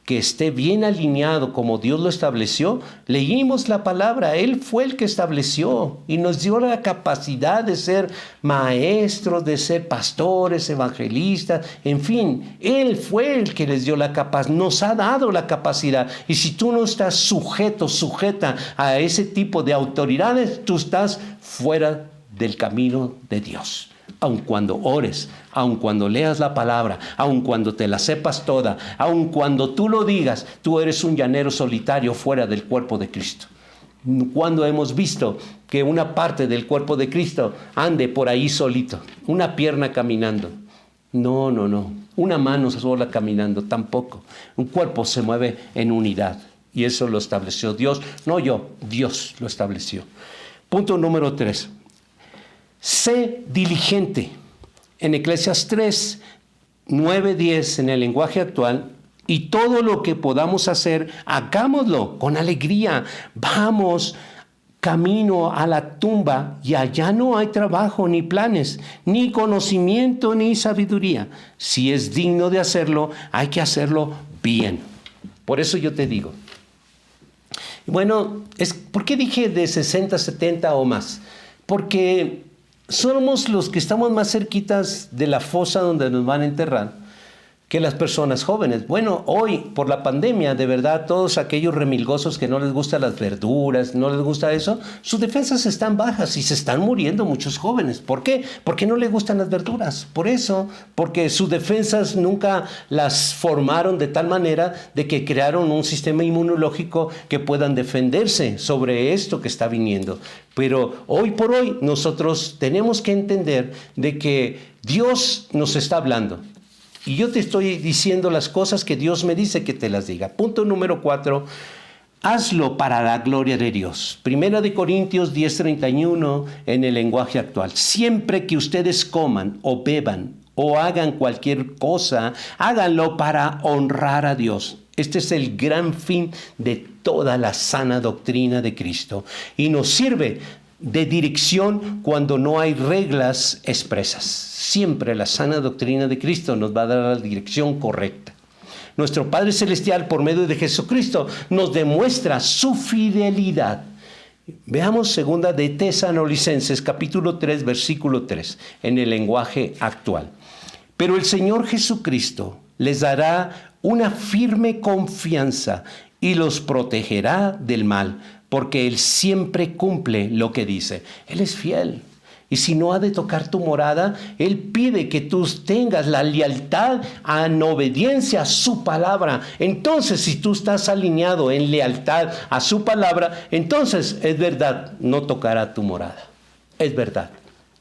que esté bien alineado como Dios lo estableció, leímos la palabra, Él fue el que estableció y nos dio la capacidad de ser maestros, de ser pastores, evangelistas, en fin, Él fue el que les dio la capacidad, nos ha dado la capacidad. Y si tú no estás sujeta a ese tipo de autoridades, tú estás fuera del camino de Dios. Aun cuando ores, aun cuando leas la palabra, aun cuando te la sepas toda, aun cuando tú lo digas, tú eres un llanero solitario fuera del cuerpo de Cristo. Cuando hemos visto que una parte del cuerpo de Cristo ande por ahí solito, una pierna caminando? No. Una mano sola caminando, tampoco. Un cuerpo se mueve en unidad y eso lo estableció Dios, no yo, Dios lo estableció. Punto número 3. Sé diligente. En Eclesiastés 3, 9, 10, en el lenguaje actual, y todo lo que podamos hacer, hagámoslo con alegría. Vamos camino a la tumba y allá no hay trabajo, ni planes, ni conocimiento, ni sabiduría. Si es digno de hacerlo, hay que hacerlo bien. Por eso yo te digo, Bueno, ¿por qué dije de 60, 70 o más? Porque somos los que estamos más cerquitas de la fosa donde nos van a enterrar que las personas jóvenes. Bueno, hoy por la pandemia, de verdad, todos aquellos remilgosos que no les gustan las verduras, no les gusta eso, sus defensas están bajas y se están muriendo muchos jóvenes. ¿Por qué? Porque no les gustan las verduras. Por eso, porque sus defensas nunca las formaron de tal manera de que crearon un sistema inmunológico que puedan defenderse sobre esto que está viniendo. Pero hoy por hoy nosotros tenemos que entender de que Dios nos está hablando. Y yo te estoy diciendo las cosas que Dios me dice que te las diga. Punto número 4. Hazlo para la gloria de Dios. Primera de Corintios 10:31 en el lenguaje actual. Siempre que ustedes coman o beban o hagan cualquier cosa, háganlo para honrar a Dios. Este es el gran fin de toda la sana doctrina de Cristo. Y nos sirve de dirección cuando no hay reglas expresas. Siempre la sana doctrina de Cristo nos va a dar la dirección correcta. Nuestro Padre Celestial, por medio de Jesucristo, nos demuestra su fidelidad. Veamos 2 de Tesalonicenses, capítulo 3, versículo 3, en el lenguaje actual. Pero el Señor Jesucristo les dará una firme confianza y los protegerá del mal, porque Él siempre cumple lo que dice. Él es fiel. Y si no ha de tocar tu morada, Él pide que tú tengas la lealtad en obediencia a su palabra. Entonces, si tú estás alineado en lealtad a su palabra, entonces es verdad, no tocará tu morada. Es verdad.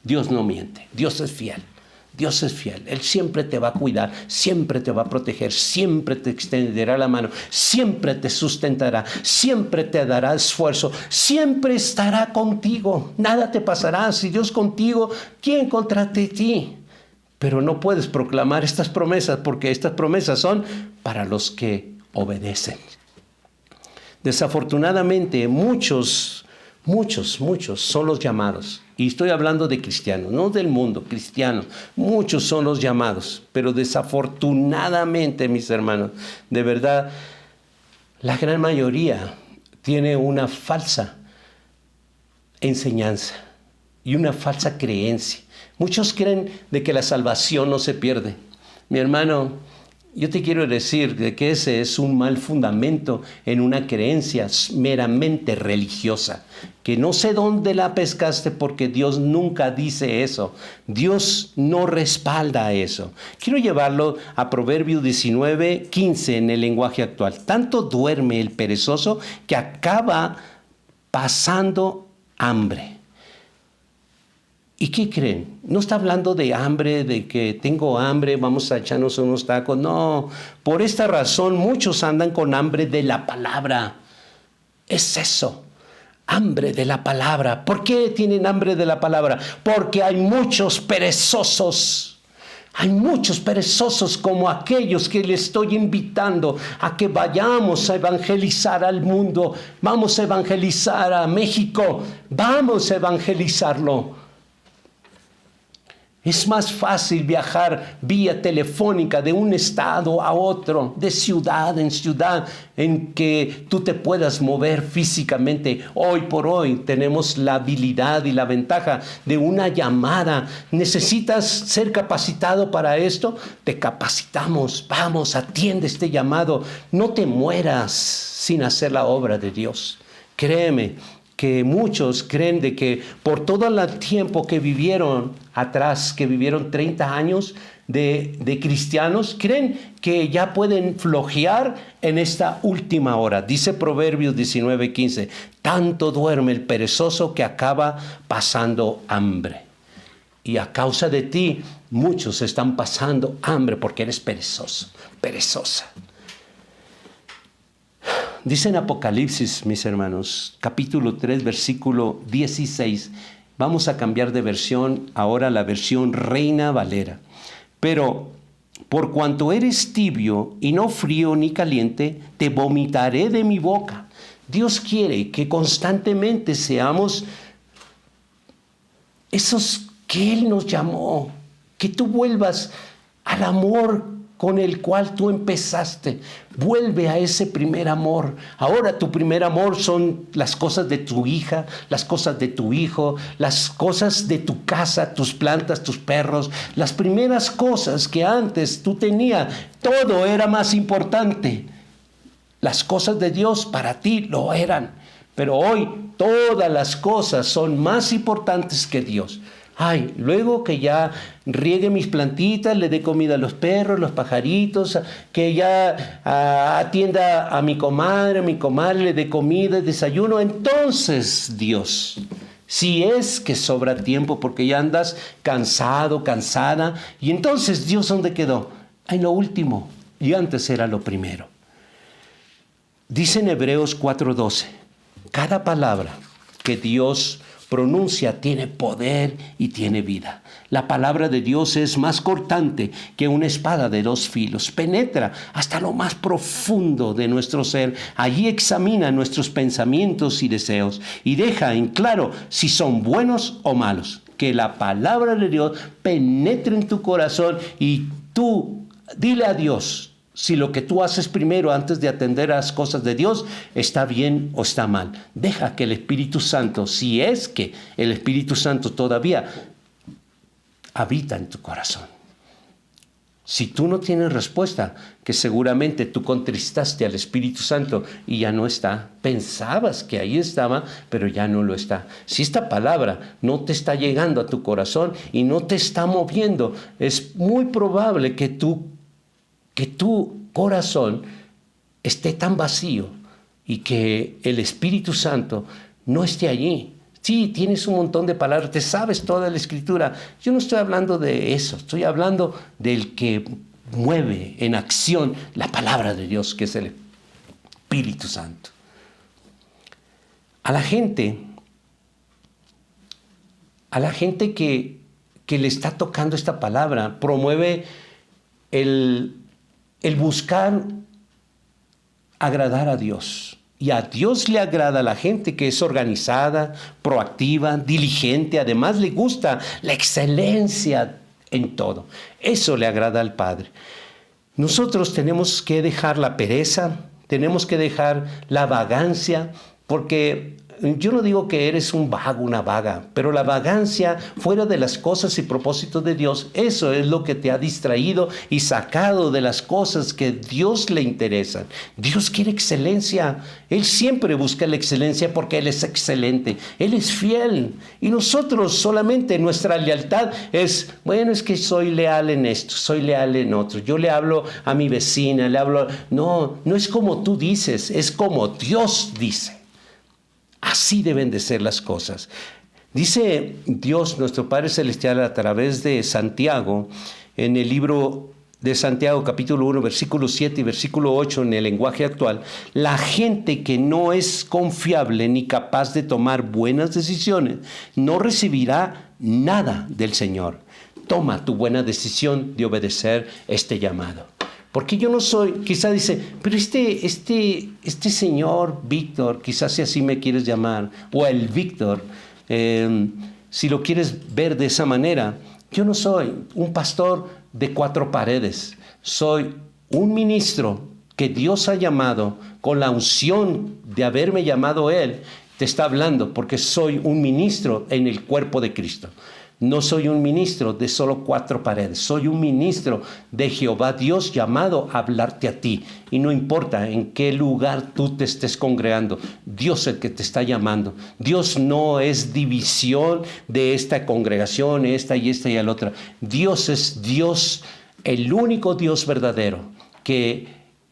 Dios no miente. Dios es fiel. Dios es fiel. Él siempre te va a cuidar, siempre te va a proteger, siempre te extenderá la mano, siempre te sustentará, siempre te dará esfuerzo, siempre estará contigo. Nada te pasará. Si Dios contigo, ¿quién contra ti? Pero no puedes proclamar estas promesas porque estas promesas son para los que obedecen. Desafortunadamente, muchos son los llamados. Y estoy hablando de cristianos, no del mundo, cristianos. Muchos son los llamados, pero desafortunadamente, mis hermanos, de verdad, la gran mayoría tiene una falsa enseñanza y una falsa creencia. Muchos creen de que la salvación no se pierde. Mi hermano, yo te quiero decir de que ese es un mal fundamento en una creencia meramente religiosa, que no sé dónde la pescaste porque Dios nunca dice eso. Dios no respalda eso. Quiero llevarlo a Proverbios 19:15 en el lenguaje actual. Tanto duerme el perezoso que acaba pasando hambre. ¿Y qué creen? No está hablando de hambre, de que tengo hambre, vamos a echarnos unos tacos. No, por esta razón muchos andan con hambre de la palabra. Es eso, hambre de la palabra. ¿Por qué tienen hambre de la palabra? Porque hay muchos perezosos. Hay muchos perezosos como aquellos que le estoy invitando a que vayamos a evangelizar al mundo. Vamos a evangelizar a México. Vamos a evangelizarlo. Es más fácil viajar vía telefónica de un estado a otro, de ciudad en ciudad, en que tú te puedas mover físicamente. Hoy por hoy tenemos la habilidad y la ventaja de una llamada. ¿Necesitas ser capacitado para esto? Te capacitamos. Vamos, atiende este llamado. No te mueras sin hacer la obra de Dios. Créeme que muchos creen de que por todo el tiempo que vivieron atrás, que vivieron 30 años de cristianos, creen que ya pueden flojear en esta última hora. Dice Proverbios 19:15, tanto duerme el perezoso que acaba pasando hambre. Y a causa de ti, muchos están pasando hambre porque eres perezoso, perezosa. Dice en Apocalipsis, mis hermanos, capítulo 3, versículo 16. Vamos a cambiar de versión, ahora la versión Reina Valera. Pero por cuanto eres tibio y no frío ni caliente, te vomitaré de mi boca. Dios quiere que constantemente seamos esos que Él nos llamó, que tú vuelvas al amor con el cual tú empezaste. Vuelve a ese primer amor. Ahora tu primer amor son las cosas de tu hija, las cosas de tu hijo, las cosas de tu casa, tus plantas, tus perros, las primeras cosas que antes tú tenías. Todo era más importante. Las cosas de Dios para ti lo eran. Pero hoy todas las cosas son más importantes que Dios. Ay, luego que ya riegue mis plantitas, le dé comida a los perros, los pajaritos, que ya atienda a mi comadre, le dé comida, desayuno, entonces Dios, si es que sobra tiempo porque ya andas cansado, cansada, y entonces Dios, ¿dónde quedó? En lo último, y antes era lo primero. Dice en Hebreos 4:12, cada palabra que Dios pronuncia tiene poder y tiene vida. La palabra de Dios es más cortante que una espada de 2 filos. Penetra hasta lo más profundo de nuestro ser. Allí examina nuestros pensamientos y deseos y deja en claro si son buenos o malos. Que la palabra de Dios penetre en tu corazón y tú dile a Dios si lo que tú haces primero antes de atender a las cosas de Dios está bien o está mal. Deja que el Espíritu Santo, si es que el Espíritu Santo todavía habita en tu corazón. Si tú no tienes respuesta, que seguramente tú contristaste al Espíritu Santo y ya no está. Pensabas que ahí estaba, pero ya no lo está. Si esta palabra no te está llegando a tu corazón y no te está moviendo, es muy probable que tu corazón esté tan vacío y que el Espíritu Santo no esté allí. Sí, tienes un montón de palabras, te sabes toda la Escritura. Yo no estoy hablando de eso, estoy hablando del que mueve en acción la palabra de Dios, que es el Espíritu Santo. A la gente que le está tocando esta palabra, promueve el buscar agradar a Dios. Y a Dios le agrada a la gente que es organizada, proactiva, diligente. Además le gusta la excelencia en todo. Eso le agrada al Padre. Nosotros tenemos que dejar la pereza, tenemos que dejar la vagancia, porque yo no digo que eres un vago, una vaga, pero la vagancia fuera de las cosas y propósitos de Dios, eso es lo que te ha distraído y sacado de las cosas que Dios le interesan. Dios quiere excelencia. Él siempre busca la excelencia porque Él es excelente. Él es fiel. Y nosotros solamente nuestra lealtad es, bueno, es que soy leal en esto, soy leal en otro. Yo le hablo a mi vecina, le hablo... No es como tú dices, es como Dios dice. Así deben de ser las cosas. Dice Dios, nuestro Padre Celestial, a través de Santiago, en el libro de Santiago, capítulo 1, versículo 7 y versículo 8, en el lenguaje actual, la gente que no es confiable ni capaz de tomar buenas decisiones, no recibirá nada del Señor. Toma tu buena decisión de obedecer este llamado. Porque yo no soy, quizá dice, pero este señor Víctor, quizás si así me quieres llamar, o el Víctor, si lo quieres ver de esa manera, yo no soy un pastor de 4 paredes, soy un ministro que Dios ha llamado con la unción de haberme llamado Él, te está hablando porque soy un ministro en el cuerpo de Cristo. No soy un ministro de solo 4 paredes, soy un ministro de Jehová Dios llamado a hablarte a ti. Y no importa en qué lugar tú te estés congregando, Dios es el que te está llamando. Dios no es división de esta congregación, esta y la otra. Dios es Dios, el único Dios verdadero, que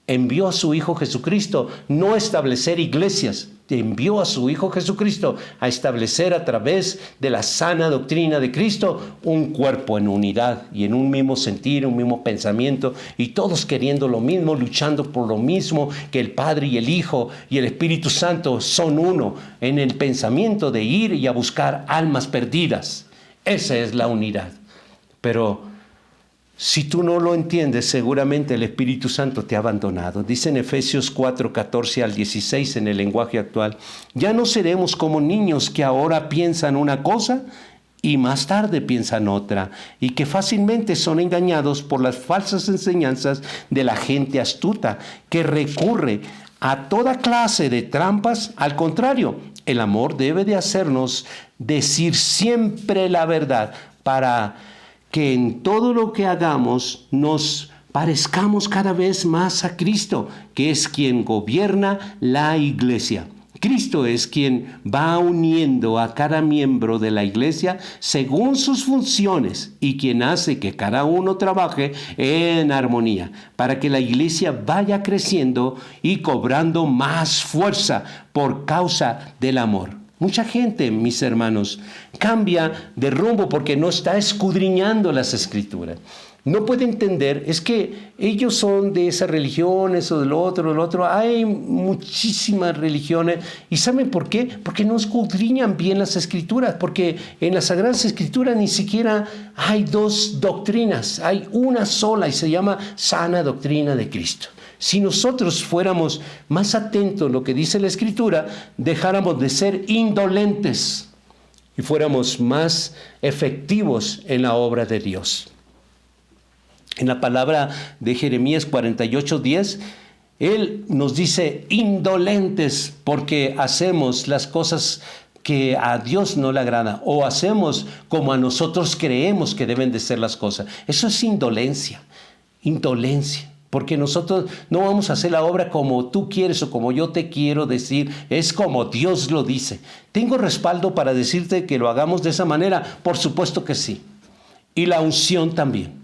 envió a su Hijo Jesucristo no a establecer iglesias, envió a su Hijo Jesucristo a establecer a través de la sana doctrina de Cristo un cuerpo en unidad y en un mismo sentir, un mismo pensamiento, y todos queriendo lo mismo, luchando por lo mismo, que el Padre y el Hijo y el Espíritu Santo son uno en el pensamiento de ir y a buscar almas perdidas. Esa es la unidad. Pero si tú no lo entiendes, seguramente el Espíritu Santo te ha abandonado. Dice en Efesios 4, 14 al 16 en el lenguaje actual, ya no seremos como niños que ahora piensan una cosa y más tarde piensan otra, y que fácilmente son engañados por las falsas enseñanzas de la gente astuta, que recurre a toda clase de trampas. Al contrario, el amor debe de hacernos decir siempre la verdad, para que en todo lo que hagamos nos parezcamos cada vez más a Cristo, que es quien gobierna la iglesia. Cristo es quien va uniendo a cada miembro de la iglesia según sus funciones y quien hace que cada uno trabaje en armonía para que la iglesia vaya creciendo y cobrando más fuerza por causa del amor. Mucha gente, mis hermanos, cambia de rumbo porque no está escudriñando las Escrituras. No puede entender, es que ellos son de esas religiones o del otro. Hay muchísimas religiones. ¿Y saben por qué? Porque no escudriñan bien las Escrituras. Porque en las Sagradas Escrituras ni siquiera hay dos doctrinas. Hay una sola y se llama sana doctrina de Cristo. Si nosotros fuéramos más atentos a lo que dice la Escritura, dejáramos de ser indolentes y fuéramos más efectivos en la obra de Dios. En la palabra de Jeremías 48:10, Él nos dice indolentes porque hacemos las cosas que a Dios no le agrada o hacemos como a nosotros creemos que deben de ser las cosas. Eso es indolencia, porque nosotros no vamos a hacer la obra como tú quieres o como yo te quiero decir, es como Dios lo dice. ¿Tengo respaldo para decirte que lo hagamos de esa manera? Por supuesto que sí. Y la unción también.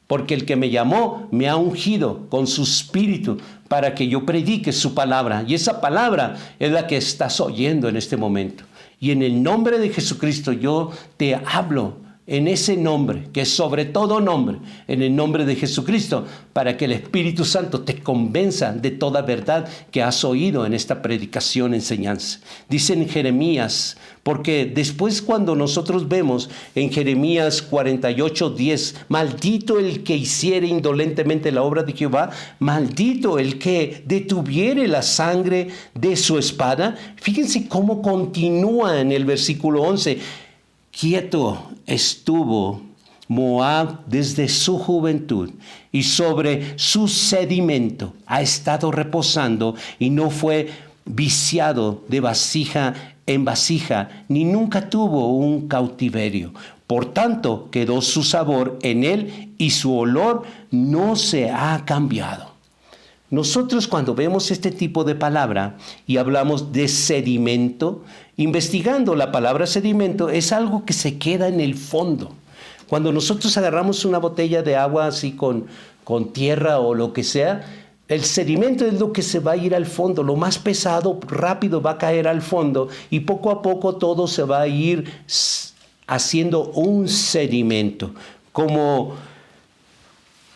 Porque el que me llamó me ha ungido con su espíritu para que yo predique su palabra. Y esa palabra es la que estás oyendo en este momento. Y en el nombre de Jesucristo yo te hablo en ese nombre, que es sobre todo nombre, en el nombre de Jesucristo, para que el Espíritu Santo te convenza de toda verdad que has oído en esta predicación, enseñanza. Dice en Jeremías, porque después cuando nosotros vemos en Jeremías 48:10, maldito el que hiciere indolentemente la obra de Jehová, maldito el que detuviere la sangre de su espada. Fíjense cómo continúa en el versículo 11. Quieto estuvo Moab desde su juventud, y sobre su sedimento ha estado reposando, y no fue viciado de vasija en vasija, ni nunca tuvo un cautiverio. Por tanto, quedó su sabor en él, y su olor no se ha cambiado. Nosotros cuando vemos este tipo de palabra y hablamos de sedimento, investigando la palabra sedimento, es algo que se queda en el fondo. Cuando nosotros agarramos una botella de agua así con tierra o lo que sea, el sedimento es lo que se va a ir al fondo. Lo más pesado rápido va a caer al fondo y poco a poco todo se va a ir haciendo un sedimento.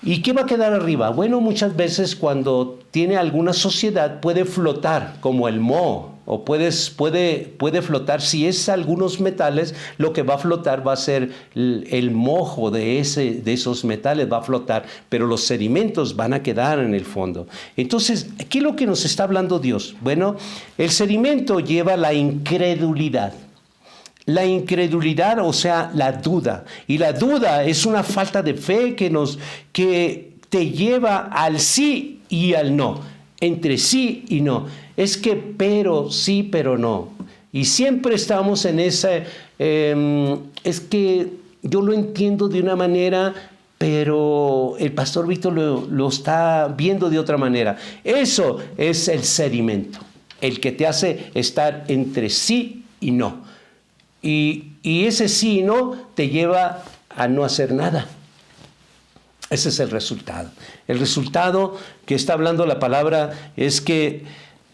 ¿Y qué va a quedar arriba? Bueno, muchas veces cuando tiene alguna suciedad puede flotar como el moho, o puede flotar. Si es algunos metales, lo que va a flotar va a ser el mojo de esos metales, va a flotar, pero los sedimentos van a quedar en el fondo. Entonces, ¿qué es lo que nos está hablando Dios? Bueno, el sedimento lleva la incredulidad. La incredulidad, o sea, la duda. Y la duda es una falta de fe que te lleva al sí y al no. Entre sí y no. Es que pero sí, pero no. Y siempre estamos en esa... es que yo lo entiendo de una manera, pero el pastor Víctor lo está viendo de otra manera. Eso es el sedimento. El que te hace estar entre sí y no. Y ese sí y no te lleva a no hacer nada. Ese es el resultado. El resultado que está hablando la palabra es que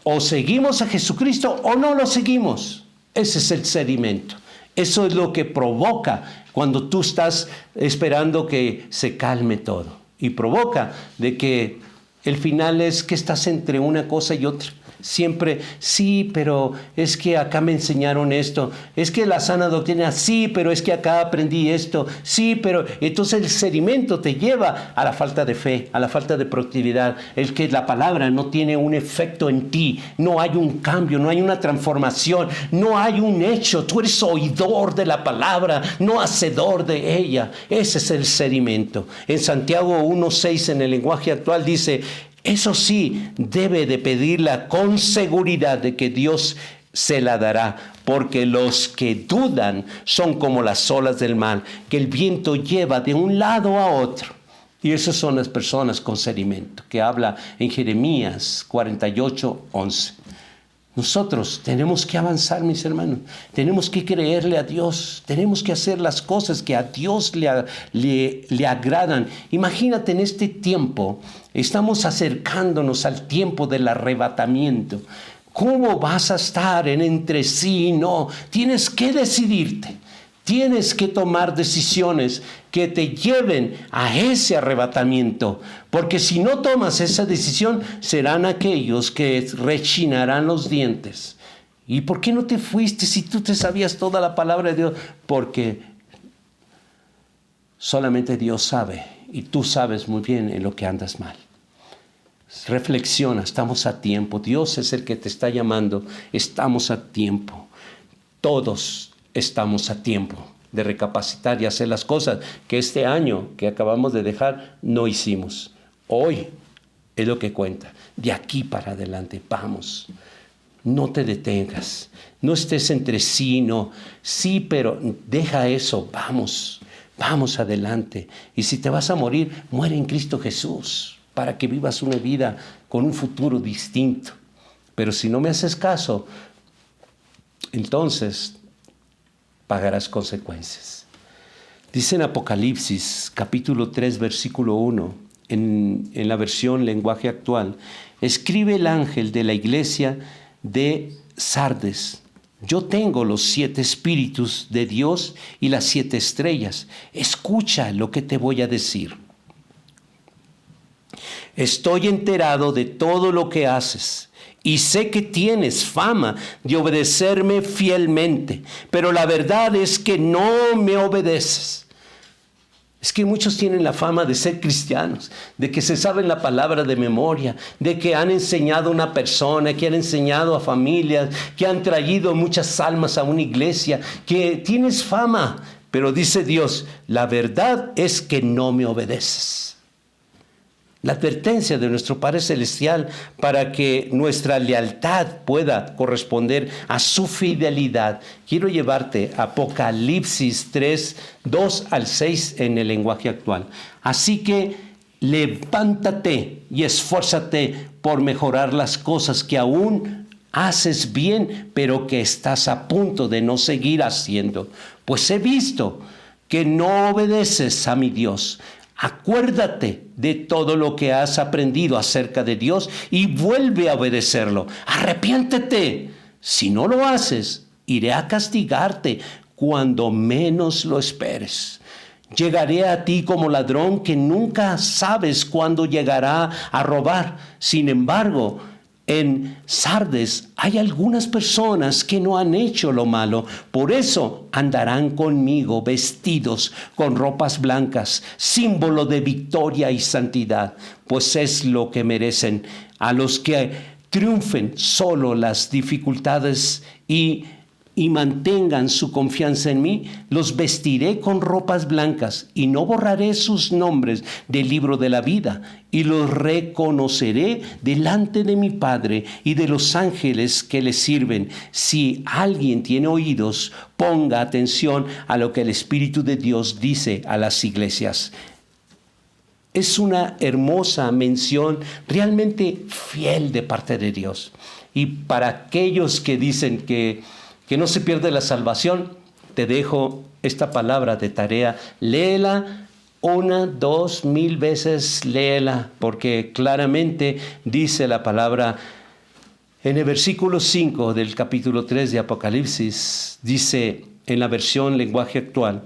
o seguimos a Jesucristo o no lo seguimos. Ese es el sedimento. Eso es lo que provoca cuando tú estás esperando que se calme todo. Y provoca de que el final es que estás entre una cosa y otra. Siempre, sí, pero es que acá me enseñaron esto. Es que la sana doctrina, sí, pero es que acá aprendí esto. Sí, pero entonces el sedimento te lleva a la falta de fe, a la falta de proactividad. El que la palabra no tiene un efecto en ti. No hay un cambio, no hay una transformación, no hay un hecho. Tú eres oidor de la palabra, no hacedor de ella. Ese es el sedimento. En Santiago 1:6, en el lenguaje actual, dice: eso sí, debe de pedirla con seguridad de que Dios se la dará, porque los que dudan son como las olas del mar, que el viento lleva de un lado a otro. Y esas son las personas con sedimento, que habla en Jeremías 48:11. Nosotros tenemos que avanzar, mis hermanos. Tenemos que creerle a Dios. Tenemos que hacer las cosas que a Dios le agradan. Imagínate, en este tiempo, estamos acercándonos al tiempo del arrebatamiento. ¿Cómo vas a estar en entre sí y no? Tienes que decidirte. Tienes que tomar decisiones que te lleven a ese arrebatamiento, porque si no tomas esa decisión, serán aquellos que rechinarán los dientes. ¿Y por qué no te fuiste si tú te sabías toda la palabra de Dios? Porque solamente Dios sabe, y tú sabes muy bien en lo que andas mal. Reflexiona, estamos a tiempo. Dios es el que te está llamando, estamos a tiempo. Todos estamos a tiempo de recapacitar y hacer las cosas que este año que acabamos de dejar no hicimos. Hoy es lo que cuenta. De aquí para adelante, vamos. No te detengas. No estés entre sí, no. Sí, pero deja eso. Vamos. Vamos adelante. Y si te vas a morir, muere en Cristo Jesús, para que vivas una vida con un futuro distinto. Pero si no me haces caso, entonces pagarás consecuencias. Dice en Apocalipsis, capítulo 3, versículo 1, en la versión lenguaje actual: escribe el ángel de la iglesia de Sardes: yo tengo los 7 espíritus de Dios y las 7 estrellas. Escucha lo que te voy a decir. Estoy enterado de todo lo que haces y sé que tienes fama de obedecerme fielmente, pero la verdad es que no me obedeces. Es que muchos tienen la fama de ser cristianos, de que se saben la palabra de memoria, de que han enseñado a una persona, que han enseñado a familias, que han traído muchas almas a una iglesia, que tienes fama, pero dice Dios: la verdad es que no me obedeces. La advertencia de nuestro Padre Celestial para que nuestra lealtad pueda corresponder a su fidelidad. Quiero llevarte a Apocalipsis 3, 2 al 6 en el lenguaje actual. Así que levántate y esfuérzate por mejorar las cosas que aún haces bien, pero que estás a punto de no seguir haciendo. Pues he visto que no obedeces a mi Dios. Acuérdate de todo lo que has aprendido acerca de Dios y vuelve a obedecerlo. Arrepiéntete. Si no lo haces, iré a castigarte cuando menos lo esperes. Llegaré a ti como ladrón que nunca sabes cuándo llegará a robar. Sin embargo, en Sardes hay algunas personas que no han hecho lo malo. Por eso andarán conmigo vestidos con ropas blancas, símbolo de victoria y santidad, pues es lo que merecen. A los que triunfen solo las dificultades y mantengan su confianza en mí, los vestiré con ropas blancas y no borraré sus nombres del libro de la vida, y los reconoceré delante de mi Padre y de los ángeles que le sirven. Si alguien tiene oídos, ponga atención a lo que el Espíritu de Dios dice a las iglesias. Es una hermosa mención, realmente fiel de parte de Dios. Y para aquellos que dicen que no se pierde la salvación, te dejo esta palabra de tarea. Léela 1, 2, 1000 veces, léela, porque claramente dice la palabra en el versículo 5 del capítulo 3 de Apocalipsis. Dice en la versión lenguaje actual: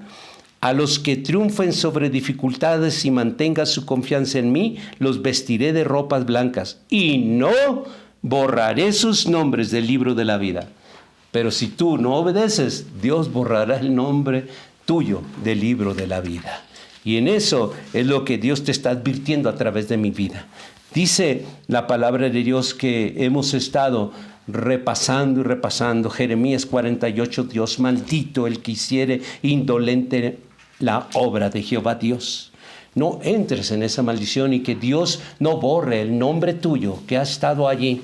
a los que triunfen sobre dificultades y mantengan su confianza en mí, los vestiré de ropas blancas y no borraré sus nombres del libro de la vida. Pero si tú no obedeces, Dios borrará el nombre tuyo del libro de la vida. Y en eso es lo que Dios te está advirtiendo a través de mi vida. Dice la palabra de Dios que hemos estado repasando y repasando. Jeremías 48, Dios maldito el que hiciere indolente la obra de Jehová Dios. No entres en esa maldición y que Dios no borre el nombre tuyo que ha estado allí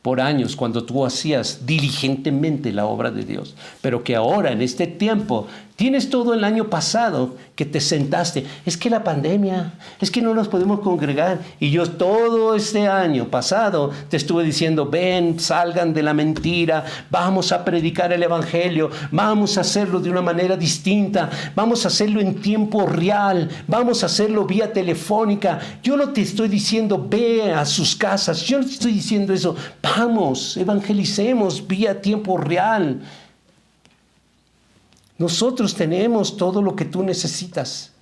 por años cuando tú hacías diligentemente la obra de Dios, pero que ahora en este tiempo tienes todo el año pasado que te sentaste. Es que la pandemia, es que no nos podemos congregar. Y yo todo este año pasado te estuve diciendo, ven, salgan de la mentira, vamos a predicar el evangelio, vamos a hacerlo de una manera distinta, vamos a hacerlo en tiempo real, vamos a hacerlo vía telefónica. Yo no te estoy diciendo, ve a sus casas, yo no te estoy diciendo eso. Vamos, evangelicemos vía tiempo real. Nosotros tenemos todo lo que tú necesitas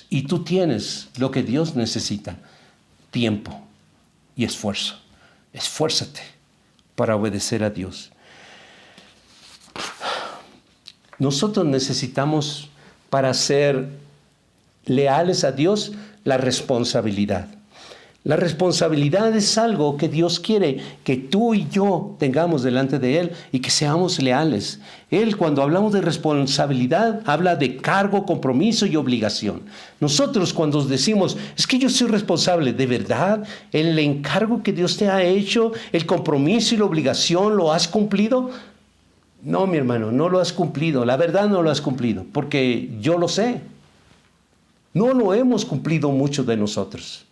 y tú tienes lo que Dios necesita, tiempo y esfuerzo. Esfuérzate para obedecer a Dios. Nosotros necesitamos, para ser leales a Dios, la responsabilidad. La responsabilidad es algo que Dios quiere que tú y yo tengamos delante de Él y que seamos leales. Él, cuando hablamos de responsabilidad, habla de cargo, compromiso y obligación. Nosotros cuando decimos, es que yo soy responsable, ¿de verdad el encargo que Dios te ha hecho, el compromiso y la obligación, lo has cumplido? No, mi hermano, no lo has cumplido. La verdad no lo has cumplido, porque yo lo sé. No lo hemos cumplido muchos de nosotros.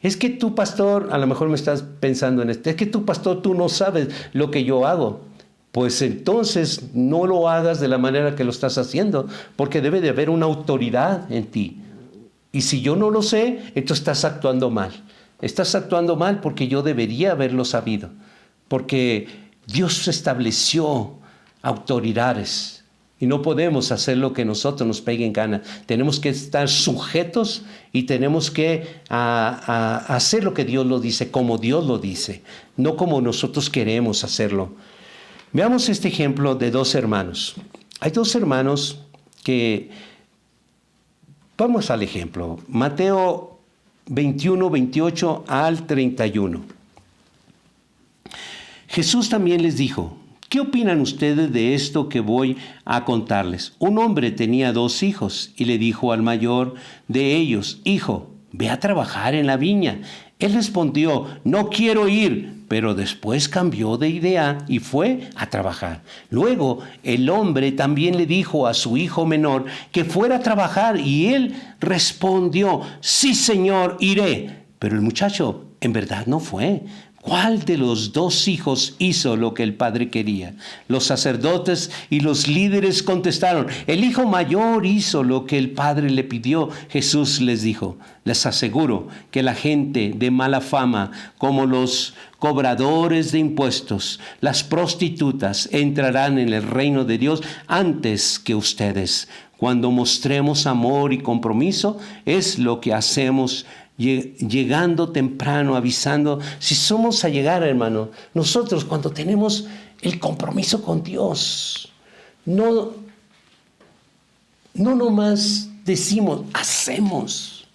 Es que tú, pastor, a lo mejor me estás pensando en esto, es que tú, pastor, tú no sabes lo que yo hago. Pues entonces no lo hagas de la manera que lo estás haciendo, porque debe de haber una autoridad en ti. Y si yo no lo sé, entonces estás actuando mal. Estás actuando mal porque yo debería haberlo sabido, porque Dios estableció autoridades. Y no podemos hacer lo que nosotros nos pegue en gana. Tenemos que estar sujetos y tenemos que hacer lo que Dios lo dice, como Dios lo dice, no como nosotros queremos hacerlo. Veamos este ejemplo de dos hermanos. Hay dos hermanos que... Vamos al ejemplo. Mateo 21, 28 al 31. Jesús también les dijo, ¿qué opinan ustedes de esto que voy a contarles? Un hombre tenía 2 hijos y le dijo al mayor de ellos, hijo, ve a trabajar en la viña. Él respondió, no quiero ir, pero después cambió de idea y fue a trabajar. Luego el hombre también le dijo a su hijo menor que fuera a trabajar y él respondió, sí, señor, iré. Pero el muchacho en verdad no fue. ¿Cuál de los 2 hijos hizo lo que el padre quería? Los sacerdotes y los líderes contestaron, el hijo mayor hizo lo que el padre le pidió. Jesús les dijo, les aseguro que la gente de mala fama, como los cobradores de impuestos, las prostitutas, entrarán en el reino de Dios antes que ustedes. Cuando mostremos amor y compromiso, es lo que hacemos llegando temprano, avisando. Si somos a llegar, hermano, nosotros cuando tenemos el compromiso con Dios, no nomás decimos, hacemos.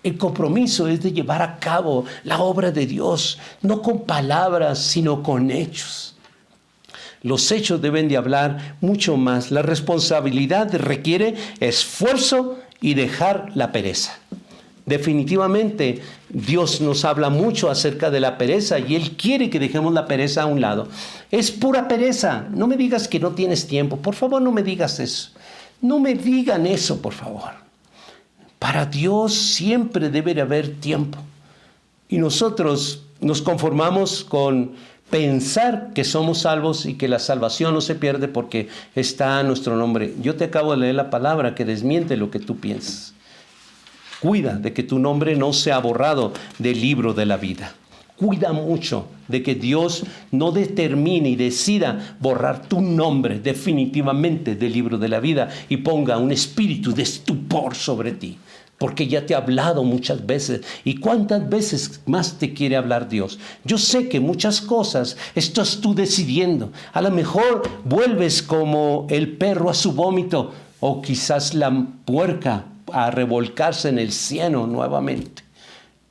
El compromiso es de llevar a cabo la obra de Dios, no con palabras, sino con hechos. Los hechos deben de hablar mucho más. La responsabilidad requiere esfuerzo y dejar la pereza. Definitivamente Dios nos habla mucho acerca de la pereza y Él quiere que dejemos la pereza a un lado. Es pura pereza. No me digas que no tienes tiempo. Por favor, no me digas eso. No me digan eso, por favor. Para Dios siempre debe de haber tiempo. Y nosotros nos conformamos con pensar que somos salvos y que la salvación no se pierde porque está nuestro nombre. Yo te acabo de leer la palabra que desmiente lo que tú piensas. Cuida de que tu nombre no sea borrado del libro de la vida. Cuida mucho de que Dios no determine y decida borrar tu nombre definitivamente del libro de la vida y ponga un espíritu de estupor sobre ti. porque ya te ha hablado muchas veces. ¿Y cuántas veces más te quiere hablar Dios? Yo sé que muchas cosas estás tú decidiendo. A lo mejor vuelves como el perro a su vómito, o quizás la puerca a revolcarse en el cieno nuevamente.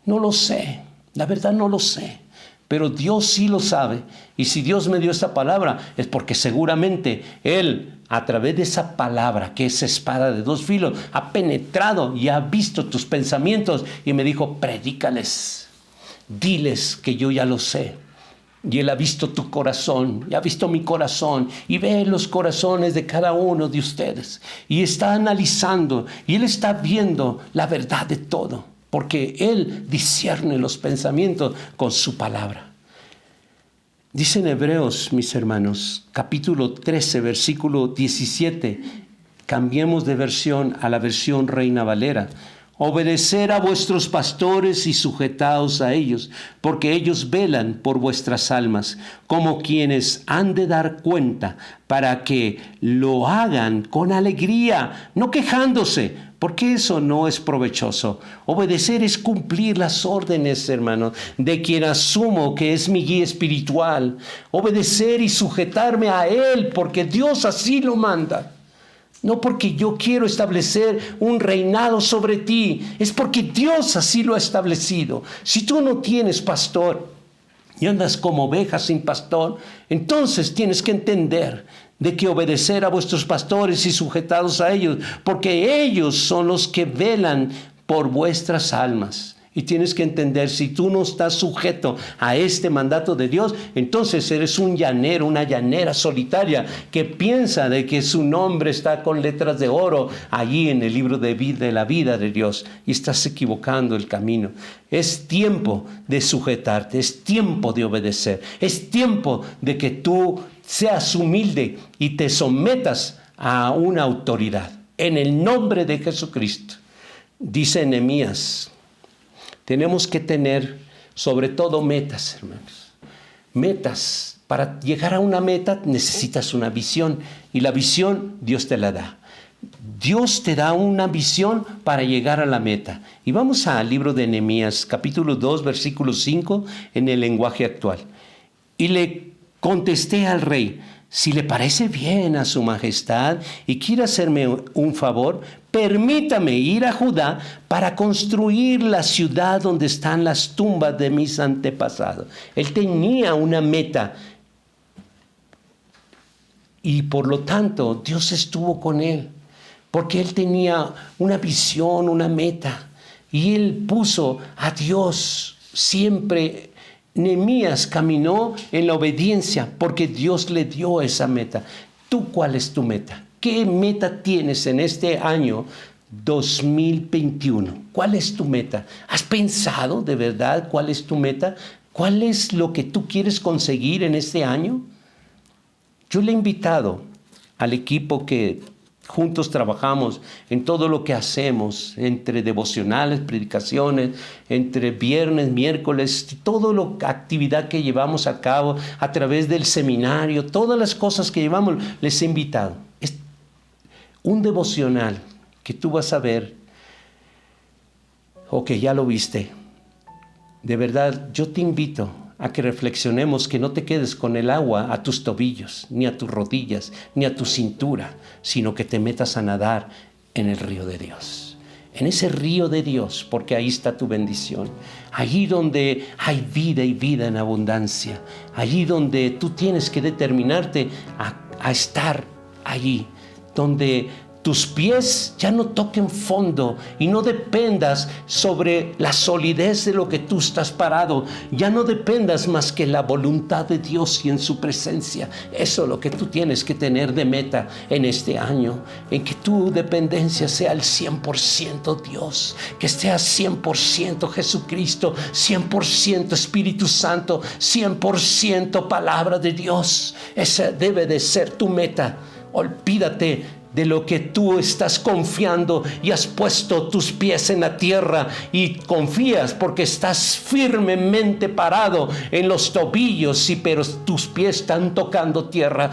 No lo sé, la verdad no lo sé. Pero Dios sí lo sabe. Y si Dios me dio esta palabra, es porque seguramente Él, a través de esa palabra, que es espada de dos filos, ha penetrado y ha visto tus pensamientos y me dijo, predícales, diles que yo ya lo sé. Y Él ha visto tu corazón, y ha visto mi corazón, y ve los corazones de cada uno de ustedes. Y está analizando, y Él está viendo la verdad de todo, porque Él discierne los pensamientos con su palabra. Dice en Hebreos, mis hermanos, capítulo 13, versículo 17, cambiemos de versión a la versión Reina Valera. Obedecer a vuestros pastores y sujetaos a ellos, porque ellos velan por vuestras almas, como quienes han de dar cuenta, para que lo hagan con alegría, no quejándose, porque eso no es provechoso. Obedecer es cumplir las órdenes, hermanos, de quien asumo que es mi guía espiritual. Obedecer y sujetarme a Él, porque Dios así lo manda. No porque yo quiero establecer un reinado sobre ti, es porque Dios así lo ha establecido. Si tú no tienes pastor y andas como oveja sin pastor, entonces tienes que entender de que obedecer a vuestros pastores y sujetados a ellos, porque ellos son los que velan por vuestras almas. Y tienes que entender, si tú no estás sujeto a este mandato de Dios, entonces eres un llanero, una llanera solitaria que piensa de que su nombre está con letras de oro allí en el libro de la vida de Dios. Y estás equivocando el camino. Es tiempo de sujetarte, es tiempo de obedecer, es tiempo de que tú seas humilde y te sometas a una autoridad. En el nombre de Jesucristo. Dice Nehemías. Tenemos que tener sobre todo metas, hermanos. Metas. Para llegar a una meta necesitas una visión. Y la visión Dios te la da. Dios te da una visión para llegar a la meta. Y vamos al libro de Nehemías, capítulo 2, versículo 5, en el lenguaje actual. Y le contesté al rey, si le parece bien a su majestad y quiere hacerme un favor, permítame ir a Judá para construir la ciudad donde están las tumbas de mis antepasados. Él tenía una meta y por lo tanto Dios estuvo con él, porque él tenía una visión, una meta, y él puso a Dios siempre. Nehemías caminó en la obediencia porque Dios le dio esa meta. ¿Tú cuál es tu meta? ¿Qué meta tienes en este año 2021? ¿Cuál es tu meta? ¿Has pensado de verdad cuál es tu meta? ¿Cuál es lo que tú quieres conseguir en este año? Yo le he invitado al equipo que juntos trabajamos en todo lo que hacemos, entre devocionales, predicaciones, entre viernes, miércoles, toda la actividad que llevamos a cabo a través del seminario, todas las cosas que llevamos, les he invitado. Es un devocional que tú vas a ver, o que ya lo viste. De verdad, yo te invito a que reflexionemos, que no te quedes con el agua a tus tobillos, ni a tus rodillas, ni a tu cintura, sino que te metas a nadar en el río de Dios. En ese río de Dios, porque ahí está tu bendición. Allí donde hay vida y vida en abundancia. Allí donde tú tienes que determinarte a estar allí. Donde tus pies ya no toquen fondo y no dependas sobre la solidez de lo que tú estás parado. Ya no dependas más que la voluntad de Dios y en su presencia. Eso es lo que tú tienes que tener de meta en este año. En que tu dependencia sea el 100% Dios. Que sea 100% Jesucristo, 100% Espíritu Santo, 100% palabra de Dios. Esa debe de ser tu meta. Olvídate de lo que tú estás confiando y has puesto tus pies en la tierra y confías porque estás firmemente parado en los tobillos, pero tus pies están tocando tierra.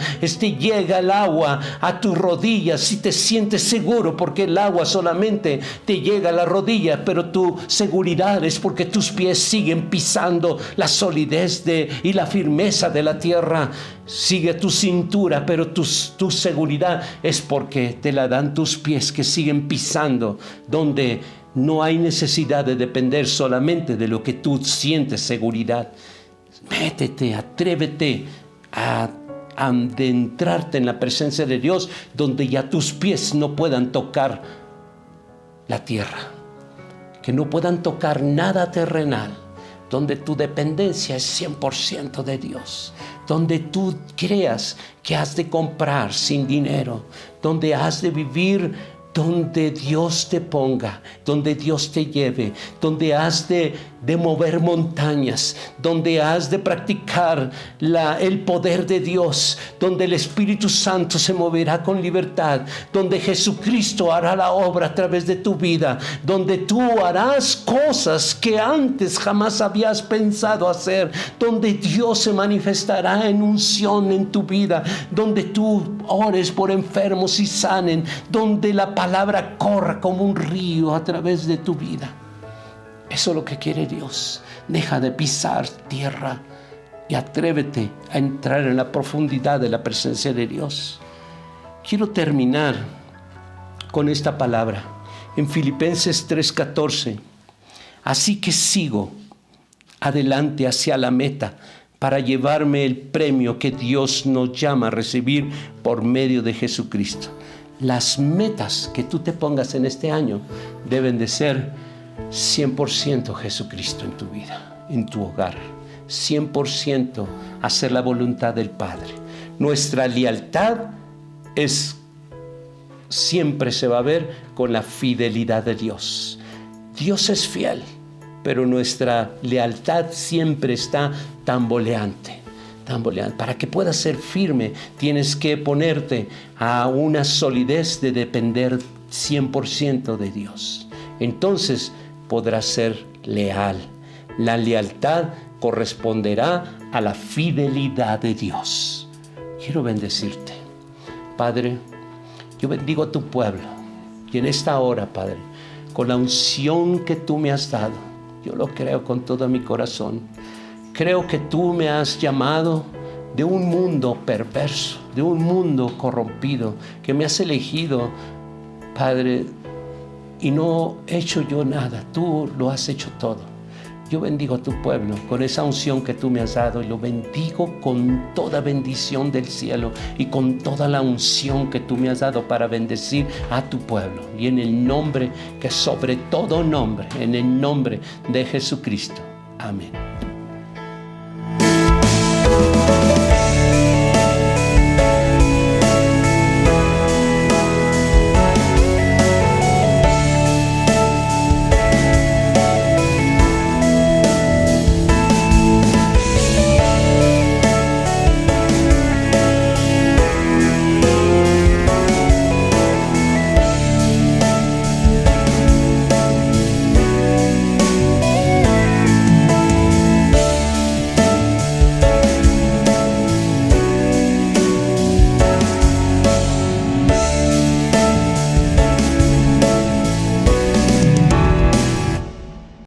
Llega el agua a tus rodillas y te sientes seguro porque el agua solamente te llega a la rodilla, pero tu seguridad es porque tus pies siguen pisando la solidez y la firmeza de la tierra. Sigue tu cintura, pero tu seguridad es porque te la dan tus pies que siguen pisando, donde no hay necesidad de depender solamente de lo que tú sientes seguridad. Métete, atrévete a adentrarte en la presencia de Dios, donde ya tus pies no puedan tocar la tierra, que no puedan tocar nada terrenal, donde tu dependencia es 100% de Dios, donde tú creas que has de comprar sin dinero, donde has de vivir donde Dios te ponga, donde Dios te lleve, donde has de mover montañas, donde has de practicar el poder de Dios, donde el Espíritu Santo se moverá con libertad, donde Jesucristo hará la obra a través de tu vida, donde tú harás cosas que antes jamás habías pensado hacer, donde Dios se manifestará en unción en tu vida, donde tú ores por enfermos y sanen, donde la palabra corra como un río a través de tu vida. Eso es lo que quiere Dios. Deja de pisar tierra y atrévete a entrar en la profundidad de la presencia de Dios. Quiero terminar con esta palabra en Filipenses 3:14. Así que sigo adelante hacia la meta para llevarme el premio que Dios nos llama a recibir por medio de Jesucristo. Las metas que tú te pongas en este año deben de ser 100% Jesucristo en tu vida, en tu hogar. 100% hacer la voluntad del Padre. Nuestra lealtad siempre se va a ver con la fidelidad de Dios. Dios es fiel, pero nuestra lealtad siempre está tamboleante. Para que puedas ser firme, tienes que ponerte a una solidez de depender 100% de Dios. Entonces podrás ser leal. La lealtad corresponderá a la fidelidad de Dios. Quiero bendecirte. Padre, yo bendigo a tu pueblo. Y en esta hora, Padre, con la unción que tú me has dado, yo lo creo con todo mi corazón. Creo que tú me has llamado de un mundo perverso, de un mundo corrompido, que me has elegido, Padre, y no he hecho yo nada, tú lo has hecho todo. Yo bendigo a tu pueblo con esa unción que tú me has dado y lo bendigo con toda bendición del cielo y con toda la unción que tú me has dado para bendecir a tu pueblo. Y en el nombre que sobre todo nombre, en el nombre de Jesucristo. Amén.